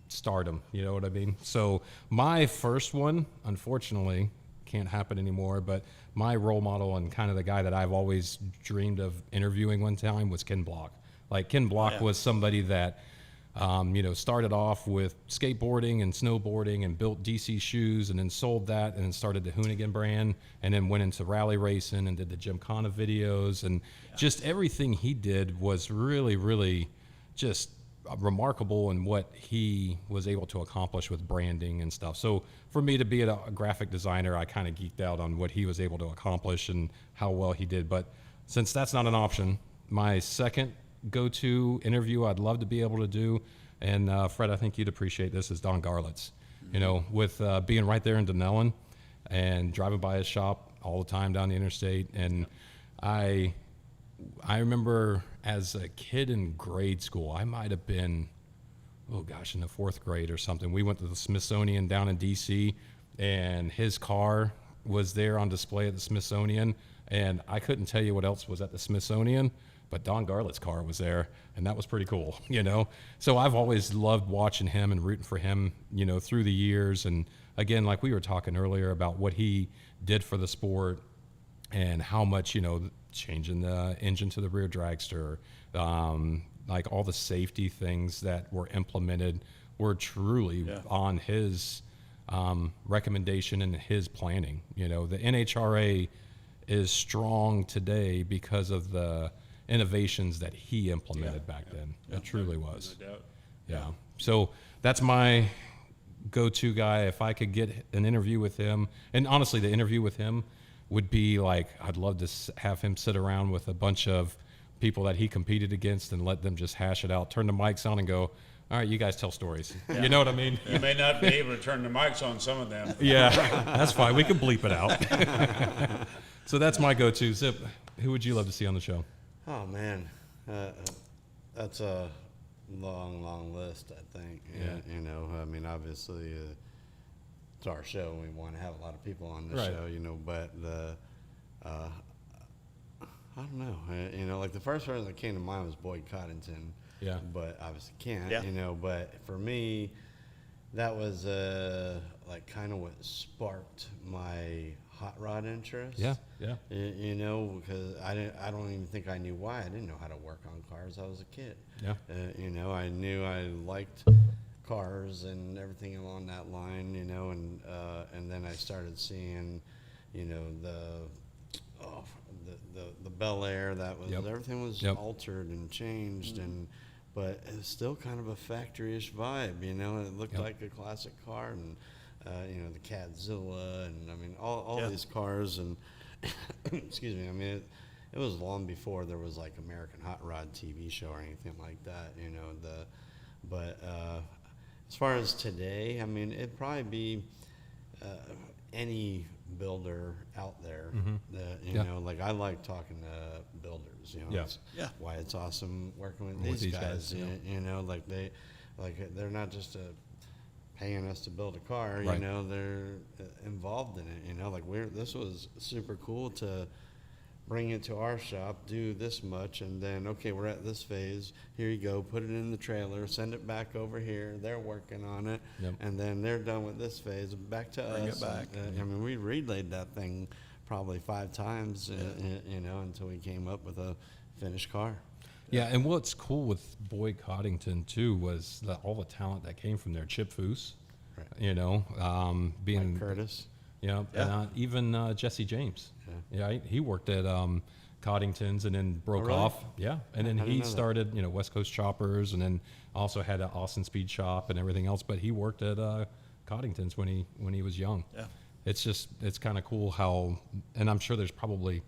stardom, you know what I mean? So my first one, unfortunately, can't happen anymore, but my role model and kind of the guy that I've always dreamed of interviewing one time was Ken Block. Like Ken Block was somebody that, you know, started off with skateboarding and snowboarding and built DC shoes and then sold that and then started the Hoonigan brand and then went into rally racing and did the Gymkhana videos and just everything he did was really, really just remarkable in what he was able to accomplish with branding and stuff. So for me to be a graphic designer, I kind of geeked out on what he was able to accomplish and how well he did. But since that's not an option, my second go-to interview I'd love to be able to do, and Fred, I think you'd appreciate this, is Don Garlits. You know, with being right there in Denellen and driving by his shop all the time down the interstate, and I remember as a kid in grade school, I might have been, oh gosh, in the 4th grade or something. We went to the Smithsonian down in DC, and his car was there on display at the Smithsonian, and I couldn't tell you what else was at the Smithsonian, but Don Garlits' car was there, and that was pretty cool, you know? So I've always loved watching him and rooting for him, you know, through the years. And again, like we were talking earlier about what he did for the sport and how much, you know, changing the engine to the rear dragster, like all the safety things that were implemented were truly on his recommendation and his planning. You know, the NHRA is strong today because of the innovations that he implemented back then. It truly was. No doubt. Yeah. So that's my go-to guy. If I could get an interview with him, and honestly, the interview with him would be like, I'd love to have him sit around with a bunch of people that he competed against and let them just hash it out, turn the mics on and go, all right, you guys tell stories. You know what I mean? You may not be able to turn the mics on some of them. Yeah, that's fine. We can bleep it out. So that's my go-to. Zip, who would you love to see on the show? Oh man, that's a long list. I think. Yeah. You know, I mean, obviously, it's our show. We want to have a lot of people on the Right. show. You know, but I don't know. You know, like the first person that came to mind was Boyd Coddington. Yeah. But obviously can't. Yeah. You know, but for me, that was like kind of what sparked my hot rod interest. Yeah. You know, because I don't even think I knew why. I didn't know how to work on cars. I was a kid. Yeah. You know, I knew I liked cars and everything along that line. You know, and then I started seeing, you know, the Bel Air, that was everything was Yep. altered and changed, but it was still kind of a factory-ish vibe, you know. It looked like a classic car, and you know, the Cadzilla, and I mean all these cars, and excuse me, I mean it was long before there was like American Hot Rod TV show or anything like that, you know. But as far as today, I mean, it'd probably be any builder out there that, you know, like I like talking to builders, you know. That's why it's awesome working with these guys, you know, like they're not just paying us to build a car, you know, they're involved in it, you know. Like this was super cool to bring it to our shop, do this much, and then, okay, we're at this phase, here you go, put it in the trailer, send it back over here, they're working on it, and then they're done with this phase, back to us. Bring it back. I mean, we relayed that thing probably 5 times, you know, until we came up with a finished car. Yeah, and what's cool with Boyd Coddington, too, was all the talent that came from there. Chip Foose, you know, being Mike Curtis. And even Jesse James. He worked at Coddington's and then broke off. Yeah, and then he started, you know, West Coast Choppers, and then also had an Austin Speed Shop and everything else. But he worked at Coddington's when he was young. Yeah, it's kind of cool how, and I'm sure there's probably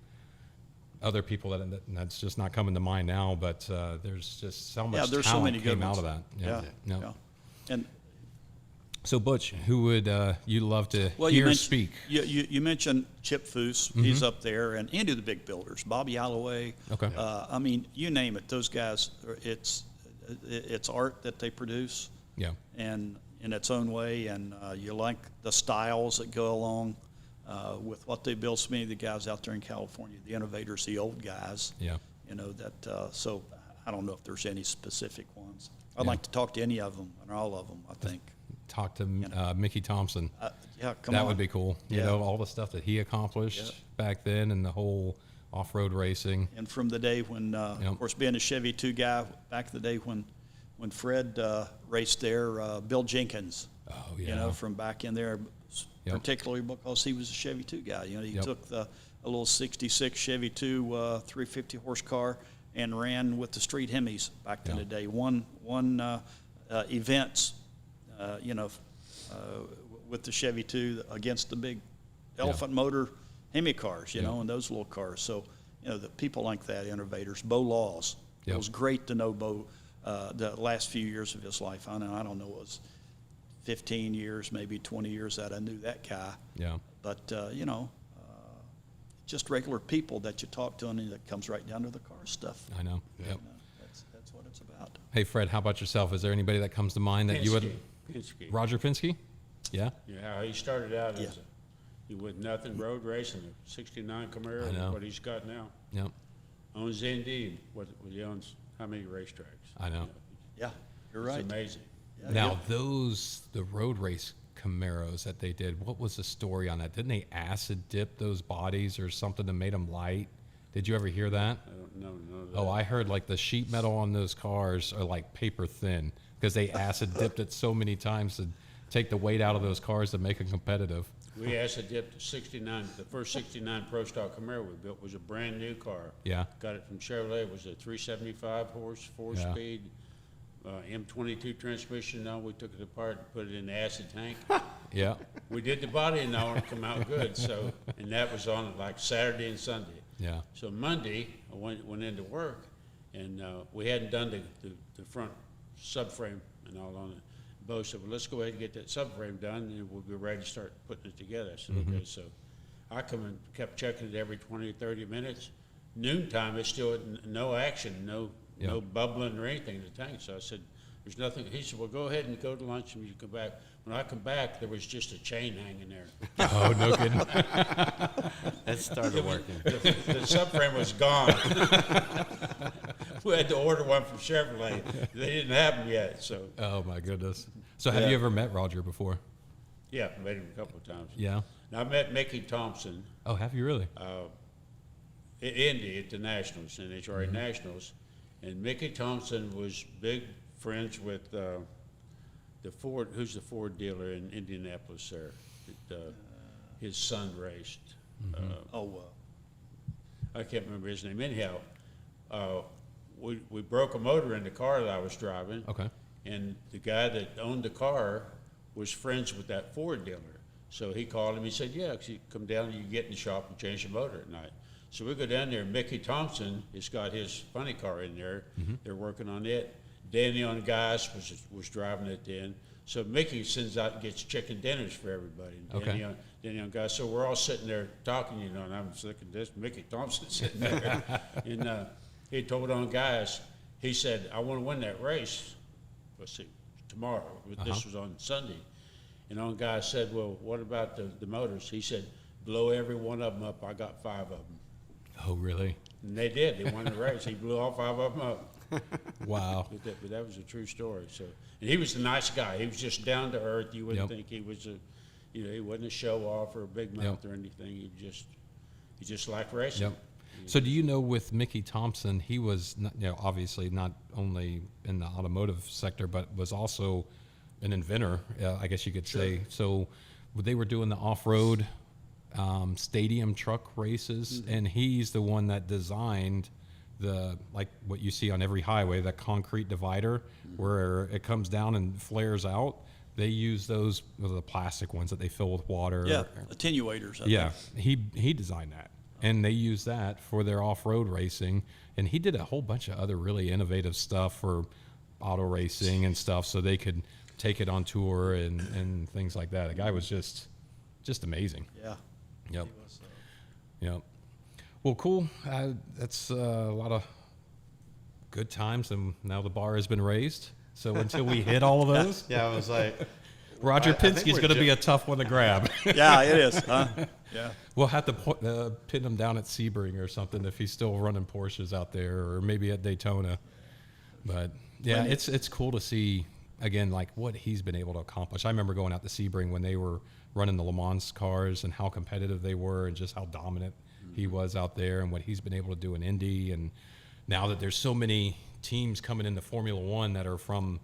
other people that's just not coming to mind now. But there's just so much there's talent so many came good out ones. of that. Yeah. And so, Butch, who would you love to hear speak? You mentioned Chip Foose. He's up there, and any of the big builders, Bobby Alloway. Okay. I mean, you name it. Those guys, it's art that they produce. Yeah. And in its own way, and you like the styles that go along with what they build. So many of the guys out there in California, the innovators, the old guys. Yeah. You know that. So I don't know if there's any specific ones. I'd like to talk to any of them, or all of them, I think. Talk to Mickey Thompson. Come on. That would be cool. You know, all the stuff that he accomplished back then, and the whole off-road racing. And from the day when, of course, being a Chevy 2 guy, back in the day when Fred raced there, Bill Jenkins. Oh, yeah. You know, from back in there, particularly because he was a Chevy 2 guy. You know, he took a little 66 Chevy 2 350 horse car and ran with the street Hemis back in the day. Won events. You know, with the Chevy 2 against the big elephant motor Hemi cars, you know, and those little cars. So, you know, the people like that, innovators. Bo Laws. It was great to know Bo the last few years of his life. I don't know, it was 15 years, maybe 20 years that I knew that guy. Yeah. But, you know, just regular people that you talk to, and that comes right down to the car stuff. I know. Yep. You know, that's what it's about. Hey, Fred, how about yourself? Is there anybody that comes to mind that you would? Penske. Roger Penske? Yeah. Yeah, he started out as with nothing, road racing, a '69 Camaro, and what he's got now. Yep. Owns Indeed. He owns how many racetracks? I know. Yeah, you're right. It's amazing. Yeah. Now, the road race Camaros that they did, what was the story on that? Didn't they acid dip those bodies or something that made them light? Did you ever hear that? I don't know. Oh, I heard like the sheet metal on those cars are like paper thin because they acid dipped it so many times to take the weight out of those cars to make them competitive. We acid dipped 69. The first '69 Pro Stock Camaro we built was a brand new car. Yeah. Got it from Chevrolet. It was a 375 horse, 4-speed, M22 transmission. Now we took it apart and put it in the acid tank. Yeah. We did the body and all it come out good. So, and that was on like Saturday and Sunday. Yeah. So Monday I went into work, and we hadn't done the front subframe and all on it. Bo said, well, let's go ahead and get that subframe done, and we'll be ready to start putting it together. I said, okay. So I come and kept checking it every 20 or 30 minutes. Noontime, it's still no action, no bubbling or anything in the tank. So I said, there's nothing. He said, well, go ahead and go to lunch, and you come back. When I come back, there was just a chain hanging there. Oh, no kidding. That started working. The subframe was gone. We had to order one from Chevrolet. They didn't have them yet. So. Oh my goodness. So have you ever met Roger before? Yeah, I met him a couple of times. Yeah. Now, I met Mickey Thompson. Oh, have you really? In Indy at the Nationals, NHRA Nationals, and Mickey Thompson was big friends with the Ford. Who's the Ford dealer in Indianapolis there? His son raced. I can't remember his name. Anyhow, we broke a motor in the car that I was driving. Okay. And the guy that owned the car was friends with that Ford dealer. So he called him. He said, "Yeah, you come down and you get in the shop and change the motor at night." So we go down there. Mickey Thompson has got his funny car in there. They're working on it. Danny on Gas was driving it then. So Mickey sends out and gets chicken dinners for everybody. And Danny on Gas. So we're all sitting there talking, and I'm thinking, this Mickey Thompson sitting there. And he told on Gas, he said, "I want to win that race. Let's see, tomorrow." This was on Sunday. And on Guy said, "Well, what about the motors?" He said, "Blow every one of them up. I got 5 of them." Oh, really? And they did. They won the race. He blew all 5 of them up. Wow. But that was a true story. So, and he was a nice guy. He was just down to earth. You wouldn't think he was he wasn't a show off or a big mouth or anything. He just liked racing. Yep. So do you know, with Mickey Thompson, he was obviously not only in the automotive sector, but was also an inventor, I guess you could say. So they were doing the off-road stadium truck races, and he's the one that designed like what you see on every highway, that concrete divider where it comes down and flares out. They use those, the plastic ones that they fill with water. Yeah, attenuators. Yeah, he designed that. And they use that for their off-road racing. And he did a whole bunch of other really innovative stuff for auto racing and stuff, so they could take it on tour and things like that. The guy was just amazing. Yeah. Yep. He was, Yep. Well, cool. That's a lot of good times, and now the bar has been raised. So until we hit all of those, Yeah, I was like, Roger I think Penske's we're going to be a tough one to grab. yeah, it is. Huh? Yeah. We'll have to pin him down at Sebring or something if he's still running Porsches out there, or maybe at Daytona. But yeah, it's cool to see again, like what he's been able to accomplish. I remember going out to Sebring when they were running the Le Mans cars and how competitive they were, and just how dominant he was out there, and what he's been able to do in Indy. And now that there's so many teams coming into Formula One that are from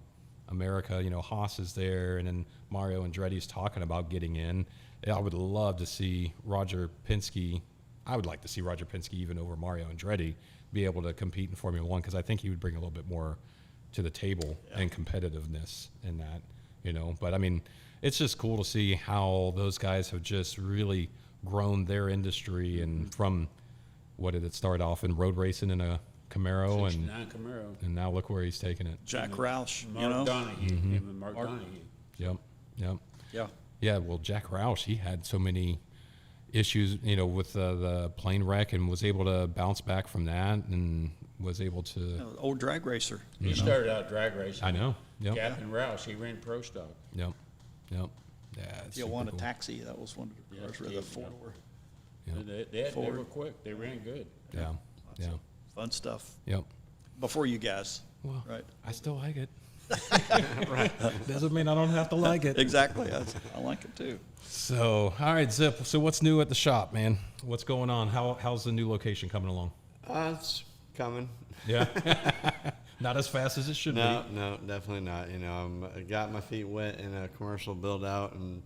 America, Haas is there, and then Mario Andretti's talking about getting in. I would love to see Roger Penske. I would like to see Roger Penske even over Mario Andretti be able to compete in Formula One, because I think he would bring a little bit more to the table and competitiveness in that, But I mean, it's just cool to see how those guys have just really grown their industry, and from what did it start off in road racing in a Camaro, and now look where he's taking it. Jack Roush, Mark Donahue, him and Mark Donahue. Yep. Yeah. Yeah, well, Jack Roush, he had so many issues, with the plane wreck, and was able to bounce back from that, and was able to. Old drag racer. He started out drag racing. I know. Yep. Captain Rouse, he ran pro stock. Yep. Yeah, it's You won super a cool. taxi. That was one of the cars with a 4-door. Yep. They were quick. They ran good. Yeah. Yeah. Fun stuff. Yep. Before you guys. Well, Right. I still like it. Right. Doesn't mean I don't have to like it. Exactly. I like it too. So, all right, Zip. So what's new at the shop, man? What's going on? How's the new location coming along? it's coming. Yeah. Not as fast as it should be. No, definitely not. I got my feet wet in a commercial build out and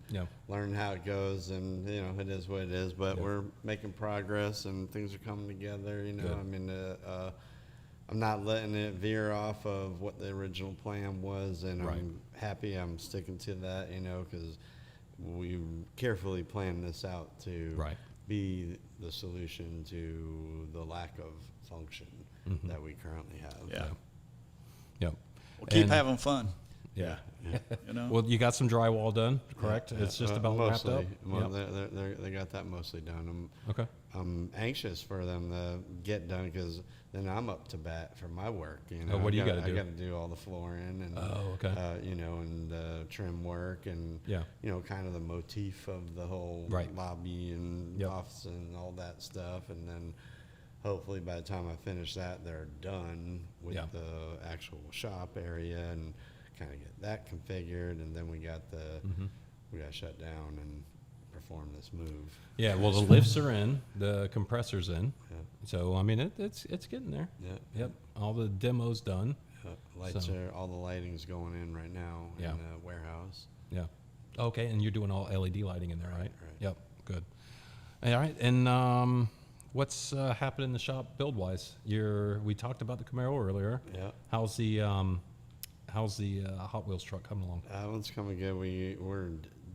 learned how it goes, and it is what it is. But we're making progress, and things are coming together. Good. I mean, I'm not letting it veer off of what the original plan was, and I'm happy I'm sticking to that. Because we carefully planned this out to be the solution to the lack of function that we currently have. Yeah. Yep. Well, keep having fun. Yeah. You know. Well, you got some drywall done, correct? It's just about mostly, wrapped up. Yep. They got that mostly done. Okay. I'm anxious for them to get done, because then I'm up to bat for my work. What do you gotta do? I got to do all the flooring and and trim work, and kind of the motif of the whole lobby and office and all that stuff, and then hopefully by the time I finish that, they're done with the actual shop area, and kind of get that configured, and then we got we got to shut down and perform this move. Yeah, well, the lifts are in, the compressor's in, Yeah. so I mean it's getting there. Yeah. Yep, all the demos done. Lights So- are all the lighting's going in right now in the warehouse. Yeah. Okay, and you're doing all LED lighting in there, right? Right. Yep. Good. All right, and What's happened in the shop build-wise? We talked about the Camaro earlier. Yeah. How's the Hot Wheels truck coming along? That one's coming good. We're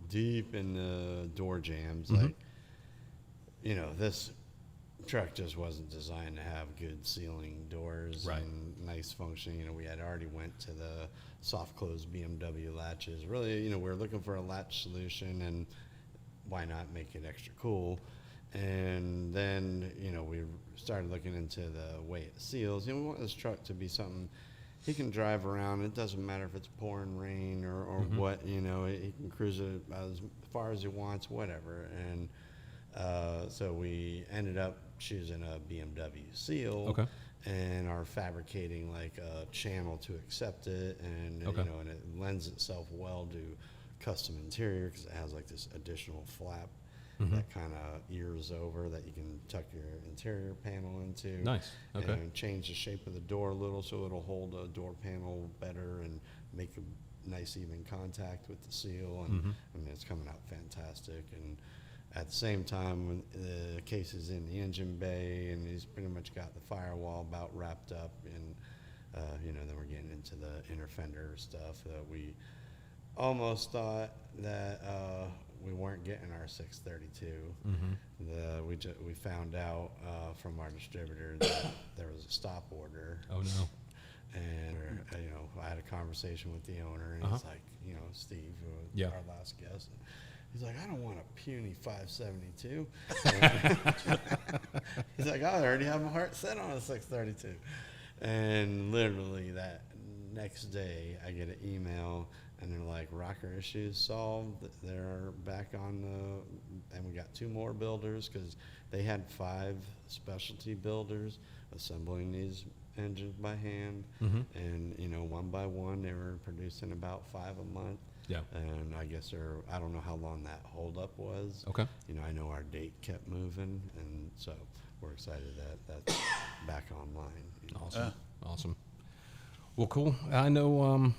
deep in the door jams. Like, this truck just wasn't designed to have good sealing doors and nice functioning. We had already went to the soft close BMW latches. Really, we're looking for a latch solution, and why not make it extra cool? And then, we started looking into the way it seals. We want this truck to be something he can drive around. It doesn't matter if it's pouring rain or what, he can cruise it as far as he wants, whatever. And so we ended up choosing a BMW seal and are fabricating like a channel to accept it. And, and it lends itself well to custom interior because it has like this additional flap that kind of ears over that you can tuck your interior panel into. Nice. Okay. And change the shape of the door a little so it'll hold a door panel better and make a nice even contact with the seal. And I mean, it's coming out fantastic. And at the same time, when the case is in the engine bay and he's pretty much got the firewall about wrapped up, and then we're getting into the inner fender stuff that we almost thought that we weren't getting our 632. We found out from our distributor that there was a stop order. Oh no! And I had a conversation with the owner, and he's like, Steve, who was our last guest. And he's like, I don't want a puny 572. He's like, I already have my heart set on a 632. And literally that next day, I get an email, and they're like, rocker issues solved. They're back on and we got 2 more builders because they had 5 specialty builders assembling these engines by hand. And, one by one, they were producing about 5 a month. Yeah. And I guess I don't know how long that holdup was. Okay. I know our date kept moving, and so we're excited that that's back online. Awesome. Awesome. Well, cool. I know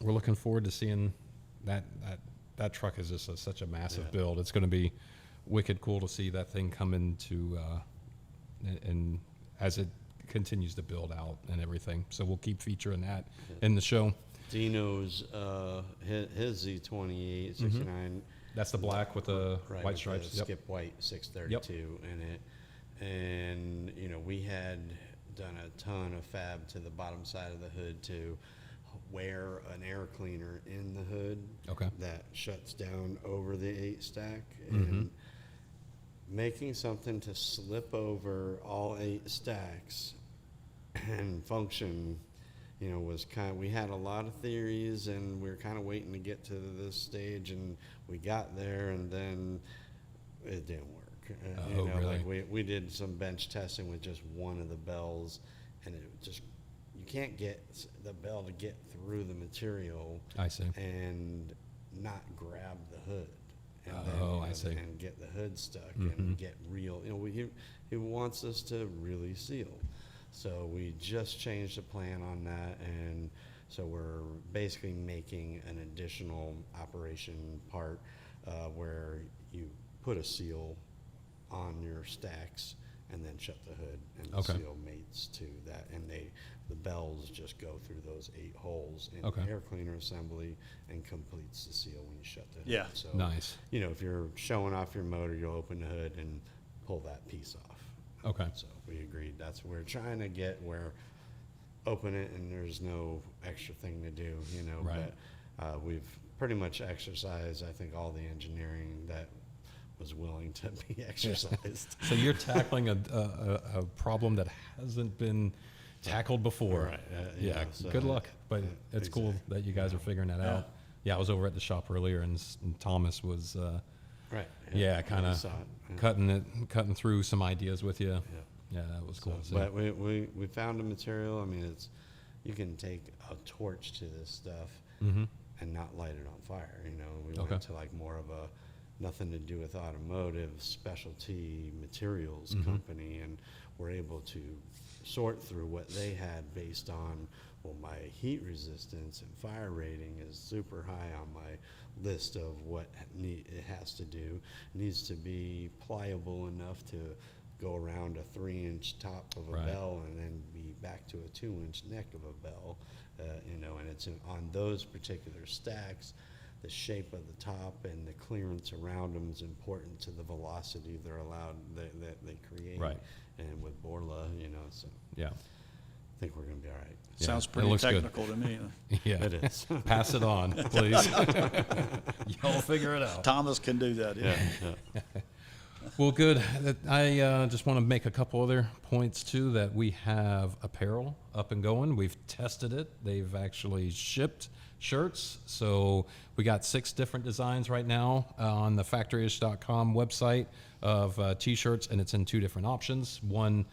we're looking forward to seeing that truck is just such a massive build. It's going to be wicked cool to see that thing come into and as it continues to build out and everything. So we'll keep featuring that in the show. Dino's his Z28 69. That's the black with the white stripes. The skip white 632 in it. And we had done a ton of fab to the bottom side of the hood to wear an air cleaner in the hood that shuts down over the 8 stack, and making something to slip over all 8 stacks and function. Was we had a lot of theories, and we were kind of waiting to get to this stage, and we got there, and then it didn't work. Really? Like we did some bench testing with just one of the bells, and it just, you can't get the bell to get through the material. I see. And not grab the hood. And I see. And get the hood stuck and get real. He wants us to really seal. So we just changed the plan on that, and so we're basically making an additional operation part where you put a seal on your stacks and then shut the hood, and the seal mates to that, and the bells just go through those 8 holes in the air cleaner assembly and completes the seal when you shut the hood. Yeah. So nice. If you're showing off your motor, you'll open the hood and pull that piece off. Okay. So we agreed. That's what we're trying to get, where open it and there's no extra thing to do, Right. But we've pretty much exercised, I think, all the engineering that was willing to be exercised. So you're tackling a problem that hasn't been tackled before. Right. So good luck. But it's cool that you guys are figuring that out. Yeah, I was over at the shop earlier, and Thomas was kind of cutting through some ideas with you. Yeah, that was cool. But we found a material. I mean, you can take a torch to this stuff and not light it on fire. We went to like more of a nothing to do with automotive specialty materials company, and we're able to sort through what they had based on, well, my heat resistance and fire rating is super high on my list of what it has to do. It needs to be pliable enough to go around a 3-inch top of a Right. bell and then be back to a 2-inch neck of a bell, you know, and it's on those particular stacks. The shape of the top and the clearance around them is important to the velocity they're allowed that they create. Right. And with Borla, you know, so Yeah. I think we're going to be all right. Yeah, Sounds it pretty looks good. technical to me. Yeah. It is. Pass it on, please. Y'all figure it out. Thomas can do that. Yeah. Well, good. I just want to make a couple other points too. That we have apparel up and going. We've tested it. They've actually shipped shirts. So we got 6 different designs right now on the FACTORYISH.com website of T-shirts, and it's in 2 different options. One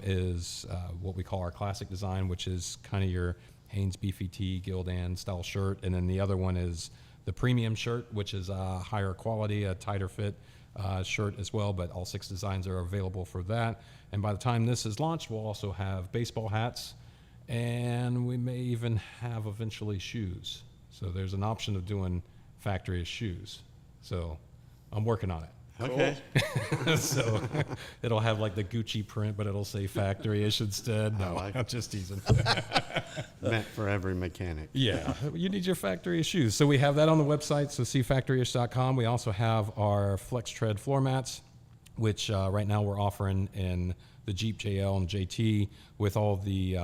is what we call our classic design, which is kind of your Hanes Beefy T Gildan style shirt, and then the other one is the premium shirt, which is a higher quality, a tighter fit shirt as well, but all 6 designs are available for that. And by the time this is launched, we'll also have baseball hats, and we may even have eventually shoes. So there's an option of doing factory shoes. So I'm working on it. Okay. So it'll have like the Gucci print, but it'll say factory-ish instead. No, like I'm just teasing. Meant for every mechanic. Yeah, you need your factory shoes. So we have that on the website, so see factoryish.com. We also have our Flex Tread floor mats, which right now we're offering in the Jeep JL and JT with all the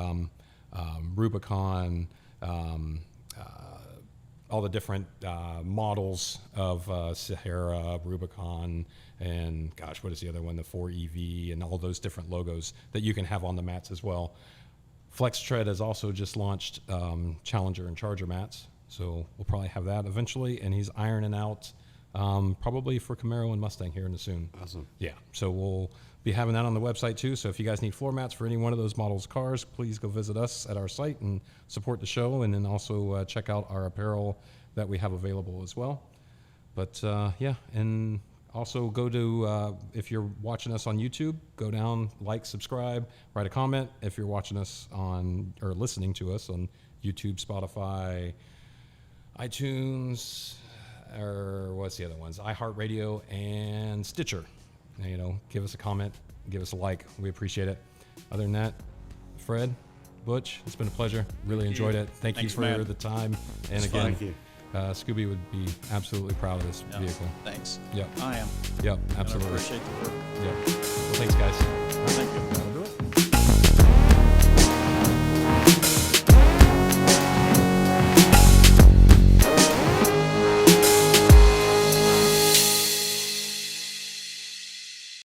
Rubicon, all the different models of Sahara, Rubicon, and gosh, what is the other one? The 4EV, and all those different logos that you can have on the mats as well. Flex Tread has also just launched Challenger and Charger mats, so we'll probably have that eventually. And he's ironing out probably for Camaro and Mustang here in the soon. Awesome. Yeah, so we'll be having that on the website too. So if you guys need floor mats for any one of those models' cars, please go visit us at our site and support the show, and then also check out our apparel that we have available as well. But yeah, and also go to, if you're watching us on YouTube, go down, like, subscribe, write a comment. If you're watching us on, or listening to us on YouTube, Spotify, iTunes, or what's the other ones? iHeartRadio and Stitcher. You know, give us a comment, give us a like. We appreciate it. Other than that, Fred, Butch, it's been a pleasure. Really enjoyed it. Thank you Thanks, for man. the time. And It's again, Thank you. Scooby would be absolutely proud of this Yeah, vehicle. Thanks. Yep. I am. Yep, And I absolutely. appreciate the work. Yep. Well, thanks, guys. Thank you.